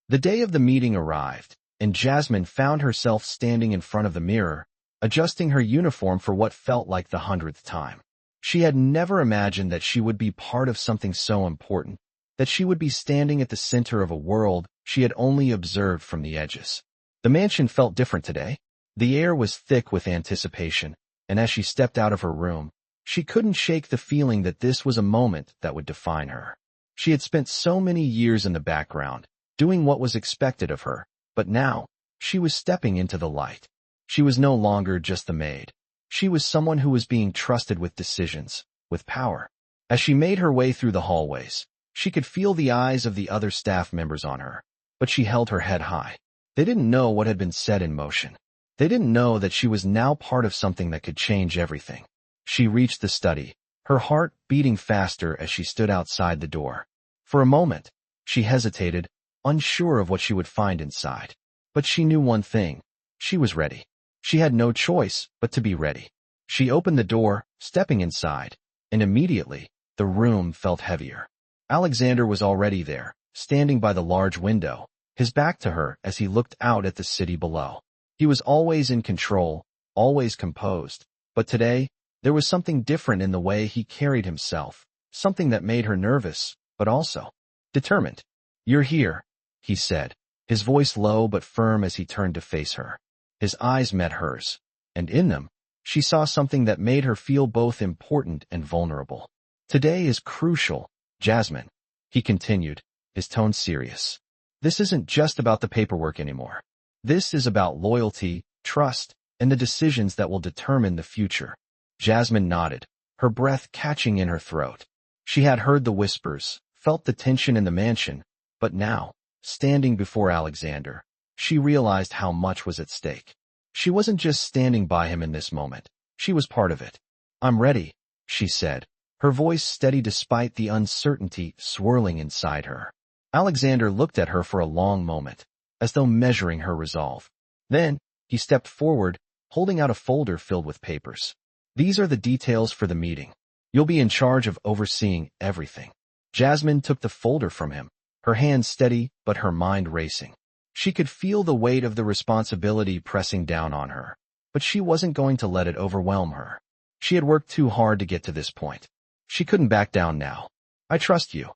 The day of the meeting arrived, and Jasmine found herself standing in front of the mirror, adjusting her uniform for what felt like the 100th time. She had never imagined that she would be part of something so important, that she would be standing at the center of a world she had only observed from the edges. The mansion felt different today. The air was thick with anticipation, and as she stepped out of her room, she couldn't shake the feeling that this was a moment that would define her. She had spent so many years in the background, doing what was expected of her, but now, she was stepping into the light. She was no longer just the maid. She was someone who was being trusted with decisions, with power. As she made her way through the hallways, she could feel the eyes of the other staff members on her, but she held her head high. They didn't know what had been set in motion. They didn't know that she was now part of something that could change everything. She reached the study, her heart beating faster as she stood outside the door. For a moment, she hesitated, unsure of what she would find inside. But she knew one thing. She was ready. She had no choice but to be ready. She opened the door, stepping inside, and immediately, the room felt heavier. Alexander was already there, standing by the large window, his back to her as he looked out at the city below. He was always in control, always composed, but today, there was something different in the way he carried himself, something that made her nervous, but also determined. "You're here," he said, his voice low but firm as he turned to face her. His eyes met hers, and in them, she saw something that made her feel both important and vulnerable. "Today is crucial, Jasmine," he continued, his tone serious. "This isn't just about the paperwork anymore. This is about loyalty, trust, and the decisions that will determine the future." Jasmine nodded, her breath catching in her throat. She had heard the whispers, felt the tension in the mansion, but now, standing before Alexander, she realized how much was at stake. She wasn't just standing by him in this moment. She was part of it. "I'm ready," she said, her voice steady despite the uncertainty swirling inside her. Alexander looked at her for a long moment, as though measuring her resolve. Then, he stepped forward, holding out a folder filled with papers. "These are the details for the meeting. You'll be in charge of overseeing everything." Jasmine took the folder from him, her hands steady but her mind racing. She could feel the weight of the responsibility pressing down on her. but she wasn't going to let it overwhelm her. She had worked too hard to get to this point. She couldn't back down now. "I trust you,"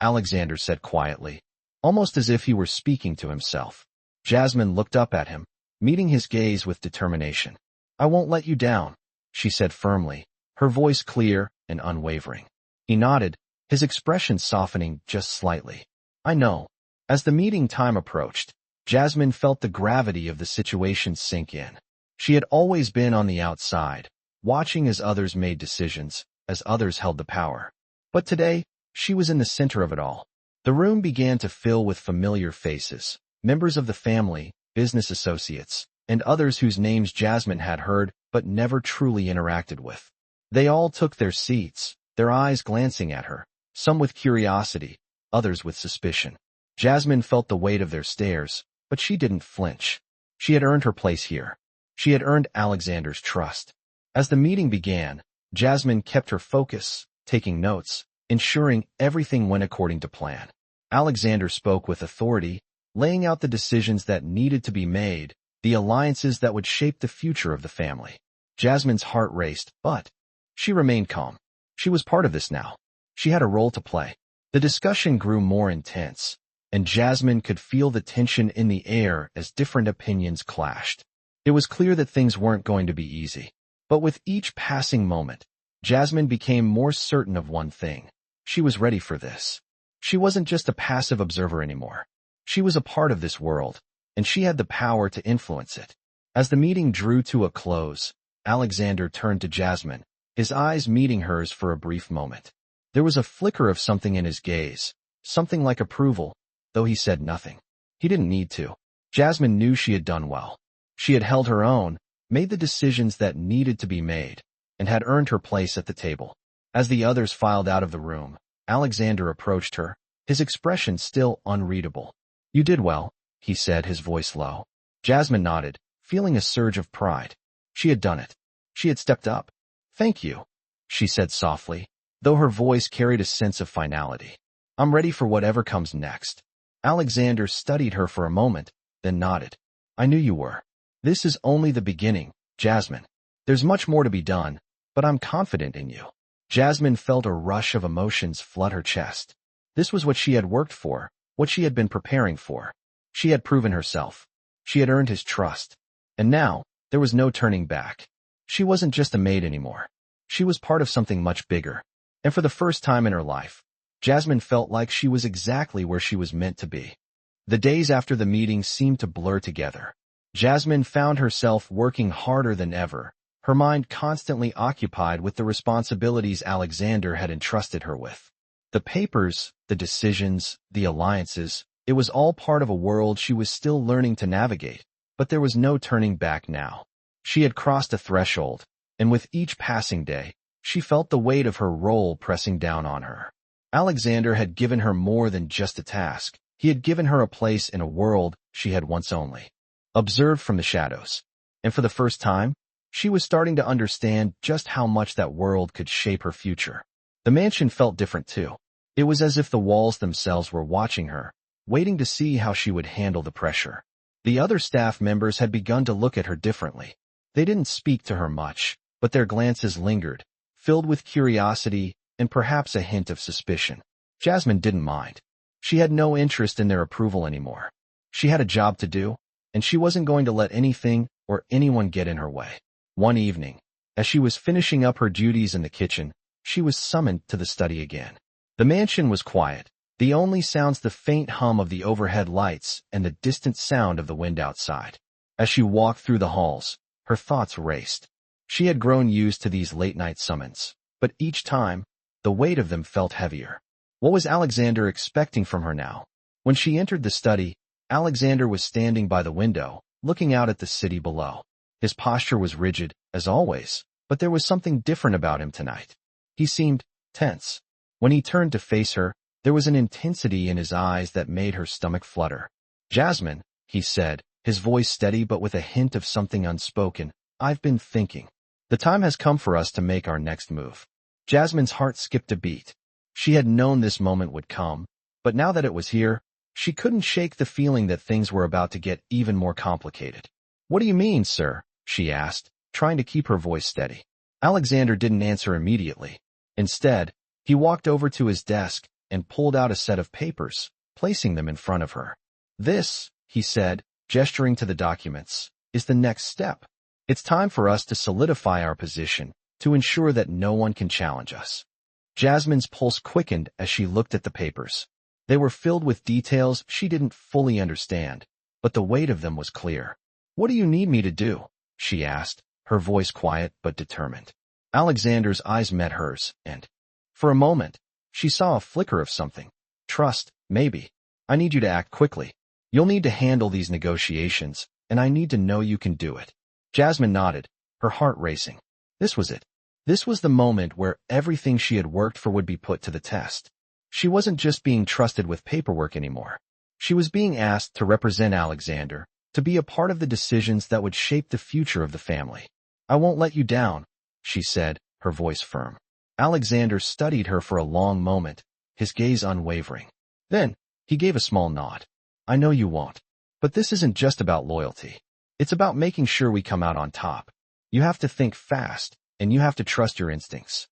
Alexander said quietly, almost as if he were speaking to himself. Jasmine looked up at him, meeting his gaze with determination. "I won't let you down," she said firmly, her voice clear and unwavering. He nodded, his expression softening just slightly. "I know." As the meeting time approached, Jasmine felt the gravity of the situation sink in. She had always been on the outside, watching as others made decisions, as others held the power. But today, she was in the center of it all. The room began to fill with familiar faces, members of the family, business associates, and others whose names Jasmine had heard but never truly interacted with. They all took their seats, their eyes glancing at her, some with curiosity, others with suspicion. Jasmine felt the weight of their stares, but she didn't flinch. She had earned her place here. She had earned Alexander's trust. As the meeting began, Jasmine kept her focus, taking notes, ensuring everything went according to plan. Alexander spoke with authority, laying out the decisions that needed to be made, the alliances that would shape the future of the family. Jasmine's heart raced, but she remained calm. She was part of this now. She had a role to play. The discussion grew more intense, and Jasmine could feel the tension in the air as different opinions clashed. It was clear that things weren't going to be easy. But with each passing moment, Jasmine became more certain of one thing. She was ready for this. She wasn't just a passive observer anymore. She was a part of this world, and she had the power to influence it. As the meeting drew to a close, Alexander turned to Jasmine, his eyes meeting hers for a brief moment. There was a flicker of something in his gaze, something like approval, though he said nothing. He didn't need to. Jasmine knew she had done well. She had held her own, made the decisions that needed to be made, and had earned her place at the table. As the others filed out of the room, Alexander approached her, his expression still unreadable. "You did well," he said, his voice low. Jasmine nodded, feeling a surge of pride. She had done it. She had stepped up. "Thank you," she said softly, though her voice carried a sense of finality. "I'm ready for whatever comes next." Alexander studied her for a moment, then nodded. "I knew you were. This is only the beginning, Jasmine. There's much more to be done, but I'm confident in you." Jasmine felt a rush of emotions flood her chest. This was what she had worked for, what she had been preparing for. She had proven herself. She had earned his trust. And now, there was no turning back. She wasn't just a maid anymore. She was part of something much bigger. And for the first time in her life, Jasmine felt like she was exactly where she was meant to be. The days after the meeting seemed to blur together. Jasmine found herself working harder than ever, her mind constantly occupied with the responsibilities Alexander had entrusted her with. The papers, the decisions, the alliances, it was all part of a world she was still learning to navigate, but there was no turning back now. She had crossed a threshold, and with each passing day, she felt the weight of her role pressing down on her. Alexander had given her more than just a task. He had given her a place in a world she had once only observed from the shadows. And for the first time, she was starting to understand just how much that world could shape her future. The mansion felt different too. It was as if the walls themselves were watching her, waiting to see how she would handle the pressure. The other staff members had begun to look at her differently. They didn't speak to her much, but their glances lingered, filled with curiosity and perhaps a hint of suspicion. Jasmine didn't mind. She had no interest in their approval anymore. She had a job to do, and she wasn't going to let anything or anyone get in her way. One evening, as she was finishing up her duties in the kitchen, she was summoned to the study again. The mansion was quiet, the only sounds the faint hum of the overhead lights and the distant sound of the wind outside. As she walked through the halls, her thoughts raced. She had grown used to these late-night summons, but each time, the weight of them felt heavier. What was Alexander expecting from her now? When she entered the study, Alexander was standing by the window, looking out at the city below. His posture was rigid, as always, but there was something different about him tonight. He seemed tense. When he turned to face her, there was an intensity in his eyes that made her stomach flutter. "Jasmine," he said, his voice steady but with a hint of something unspoken, "I've been thinking. The time has come for us to make our next move." Jasmine's heart skipped a beat. She had known this moment would come, but now that it was here, she couldn't shake the feeling that things were about to get even more complicated. "What do you mean, sir?" she asked, trying to keep her voice steady. Alexander didn't answer immediately. Instead, he walked over to his desk and pulled out a set of papers, placing them in front of her. This, he said, gesturing to the documents, is the next step. It's time for us to solidify our position, to ensure that no one can challenge us. Jasmine's pulse quickened as she looked at the papers. They were filled with details she didn't fully understand, but the weight of them was clear. "What do you need me to do?" she asked, her voice quiet but determined. Alexander's eyes met hers, and, for a moment, she saw a flicker of something. "Trust, maybe. I need you to act quickly. You'll need to handle these negotiations, and I need to know you can do it." Jasmine nodded, her heart racing. This was it. This was the moment where everything she had worked for would be put to the test. She wasn't just being trusted with paperwork anymore. She was being asked to represent Alexander, to be a part of the decisions that would shape the future of the family. "I won't let you down," she said, her voice firm. Alexander studied her for a long moment, his gaze unwavering. Then, he gave a small nod. "I know you won't. But this isn't just about loyalty. It's about making sure we come out on top. You have to think fast, and you have to trust your instincts."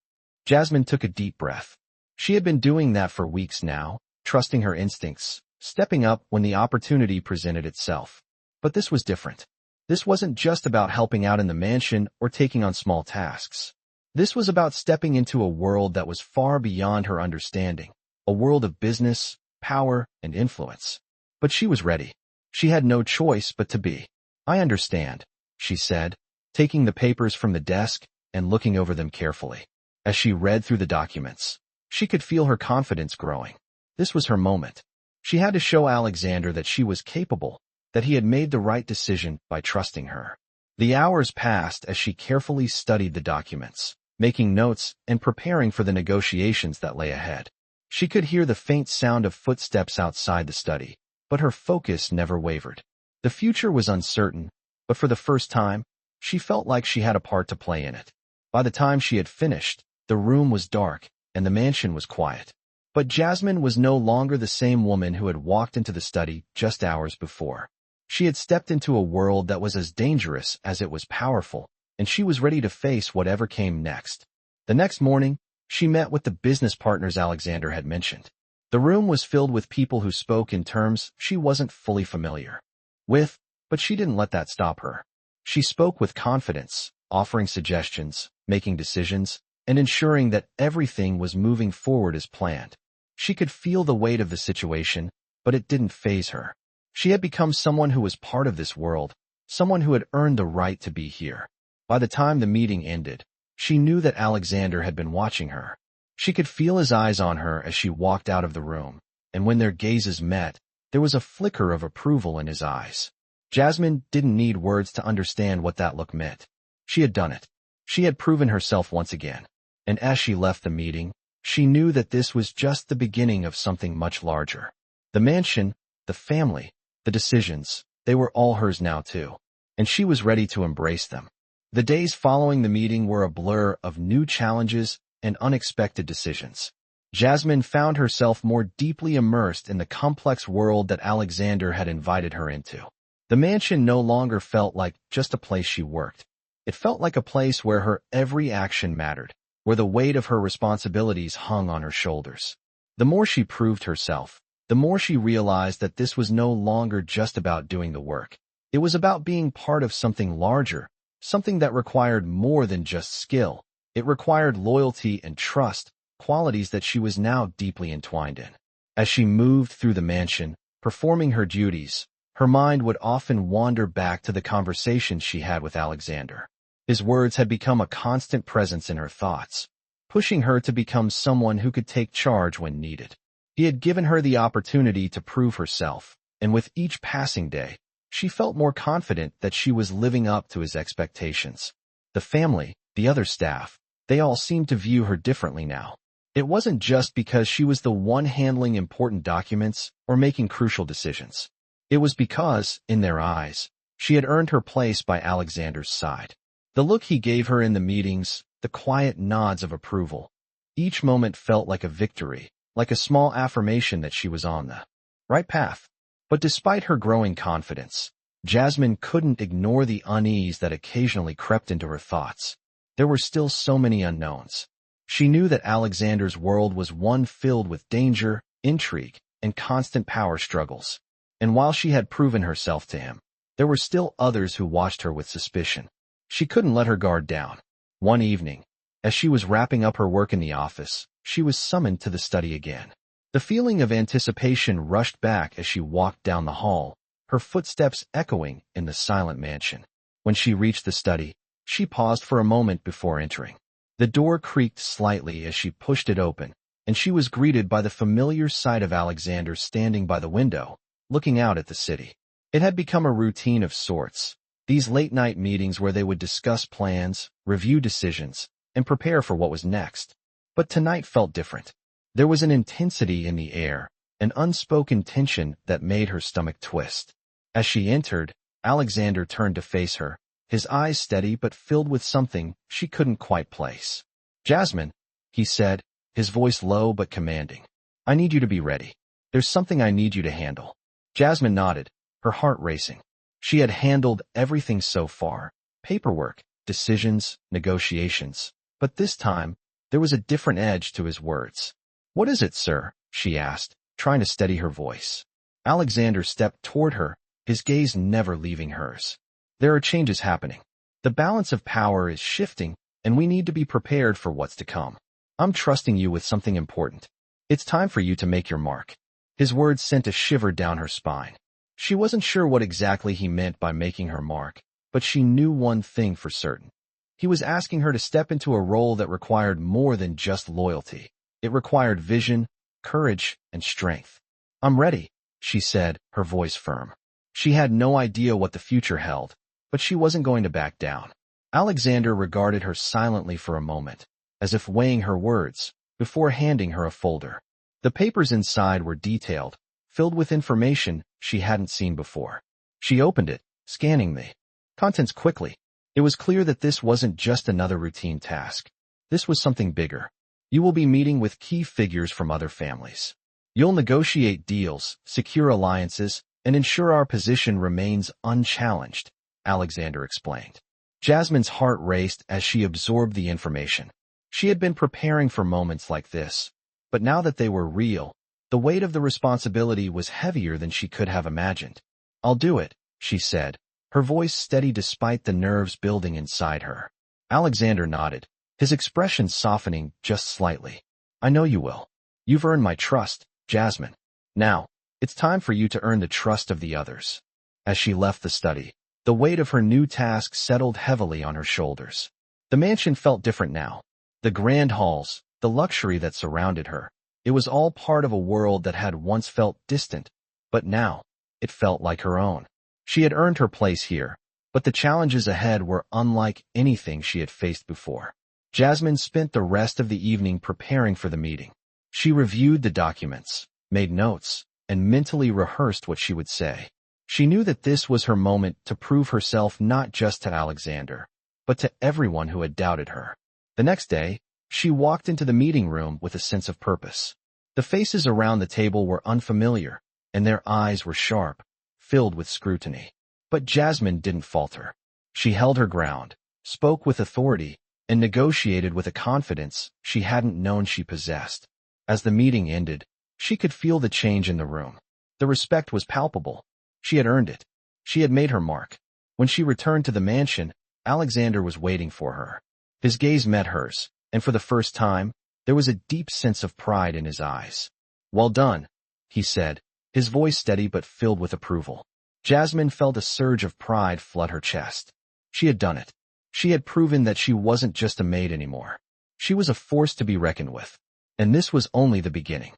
Jasmine took a deep breath. She had been doing that for weeks now, trusting her instincts, stepping up when the opportunity presented itself. But this was different. This wasn't just about helping out in the mansion or taking on small tasks. This was about stepping into a world that was far beyond her understanding, a world of business, power, and influence. But she was ready. She had no choice but to be. "I understand," she said, taking the papers from the desk and looking over them carefully. As she read through the documents, she could feel her confidence growing. This was her moment. She had to show Alexander that she was capable, that he had made the right decision by trusting her. The hours passed as she carefully studied the documents, making notes and preparing for the negotiations that lay ahead. She could hear the faint sound of footsteps outside the study, but her focus never wavered. The future was uncertain, but for the first time, she felt like she had a part to play in it. By the time she had finished, the room was dark, and the mansion was quiet. But Jasmine was no longer the same woman who had walked into the study just hours before. She had stepped into a world that was as dangerous as it was powerful, and she was ready to face whatever came next. The next morning, she met with the business partners Alexander had mentioned. The room was filled with people who spoke in terms she wasn't fully familiar with, but she didn't let that stop her. She spoke with confidence, offering suggestions, making decisions, and ensuring that everything was moving forward as planned. She could feel the weight of the situation, but it didn't faze her. She had become someone who was part of this world, someone who had earned the right to be here. By the time the meeting ended, she knew that Alexander had been watching her. She could feel his eyes on her as she walked out of the room, and when their gazes met, there was a flicker of approval in his eyes. Jasmine didn't need words to understand what that look meant. She had done it. She had proven herself once again. And as she left the meeting, she knew that this was just the beginning of something much larger. The mansion, the family, the decisions, they were all hers now too, and she was ready to embrace them. The days following the meeting were a blur of new challenges and unexpected decisions. Jasmine found herself more deeply immersed in the complex world that Alexander had invited her into. The mansion no longer felt like just a place she worked. It felt like a place where her every action mattered, where the weight of her responsibilities hung on her shoulders. The more she proved herself, the more she realized that this was no longer just about doing the work. It was about being part of something larger, something that required more than just skill. It required loyalty and trust, qualities that she was now deeply entwined in. As she moved through the mansion, performing her duties, her mind would often wander back to the conversations she had with Alexander. His words had become a constant presence in her thoughts, pushing her to become someone who could take charge when needed. He had given her the opportunity to prove herself, and with each passing day, she felt more confident that she was living up to his expectations. The family, the other staff, they all seemed to view her differently now. It wasn't just because she was the one handling important documents or making crucial decisions. It was because, in their eyes, she had earned her place by Alexander's side. The look he gave her in the meetings, the quiet nods of approval. Each moment felt like a victory, like a small affirmation that she was on the right path. But despite her growing confidence, Jasmine couldn't ignore the unease that occasionally crept into her thoughts. There were still so many unknowns. She knew that Alexander's world was one filled with danger, intrigue, and constant power struggles. And while she had proven herself to him, there were still others who watched her with suspicion. She couldn't let her guard down. One evening, as she was wrapping up her work in the office, she was summoned to the study again. The feeling of anticipation rushed back as she walked down the hall, her footsteps echoing in the silent mansion. When she reached the study, she paused for a moment before entering. The door creaked slightly as she pushed it open, and she was greeted by the familiar sight of Alexander standing by the window, looking out at the city. It had become a routine of sorts, these late-night meetings where they would discuss plans, review decisions, and prepare for what was next. But tonight felt different. There was an intensity in the air, an unspoken tension that made her stomach twist. As she entered, Alexander turned to face her, his eyes steady but filled with something she couldn't quite place. "Jasmine," he said, his voice low but commanding. "I need you to be ready. There's something I need you to handle." Jasmine nodded, her heart racing. She had handled everything so far, paperwork, decisions, negotiations. But this time, there was a different edge to his words. "What is it, sir?" she asked, trying to steady her voice. Alexander stepped toward her, his gaze never leaving hers. "There are changes happening. The balance of power is shifting, and we need to be prepared for what's to come. I'm trusting you with something important. It's time for you to make your mark." His words sent a shiver down her spine. She wasn't sure what exactly he meant by making her mark, but she knew one thing for certain. He was asking her to step into a role that required more than just loyalty. It required vision, courage, and strength. "I'm ready," she said, her voice firm. She had no idea what the future held, but she wasn't going to back down. Alexander regarded her silently for a moment, as if weighing her words, before handing her a folder. The papers inside were detailed, filled with information she hadn't seen before. She opened it, scanning the contents quickly. It was clear that this wasn't just another routine task. This was something bigger. "You will be meeting with key figures from other families. You'll negotiate deals, secure alliances, and ensure our position remains unchallenged," Alexander explained. Jasmine's heart raced as she absorbed the information. She had been preparing for moments like this, but now that they were real, the weight of the responsibility was heavier than she could have imagined. "I'll do it," she said, her voice steady despite the nerves building inside her. Alexander nodded, his expression softening just slightly. "I know you will. You've earned my trust, Jasmine. Now, it's time for you to earn the trust of the others." As she left the study, the weight of her new task settled heavily on her shoulders. The mansion felt different now. The grand halls, the luxury that surrounded her. It was all part of a world that had once felt distant, but now, it felt like her own. She had earned her place here, but the challenges ahead were unlike anything she had faced before. Jasmine spent the rest of the evening preparing for the meeting. She reviewed the documents, made notes, and mentally rehearsed what she would say. She knew that this was her moment to prove herself not just to Alexander, but to everyone who had doubted her. The next day, she walked into the meeting room with a sense of purpose. The faces around the table were unfamiliar, and their eyes were sharp, filled with scrutiny. But Jasmine didn't falter. She held her ground, spoke with authority, and negotiated with a confidence she hadn't known she possessed. As the meeting ended, she could feel the change in the room. The respect was palpable. She had earned it. She had made her mark. When she returned to the mansion, Alexander was waiting for her. His gaze met hers, and for the first time, there was a deep sense of pride in his eyes. "Well done," he said, his voice steady but filled with approval. Jasmine felt a surge of pride flood her chest. She had done it. She had proven that she wasn't just a maid anymore. She was a force to be reckoned with. And this was only the beginning.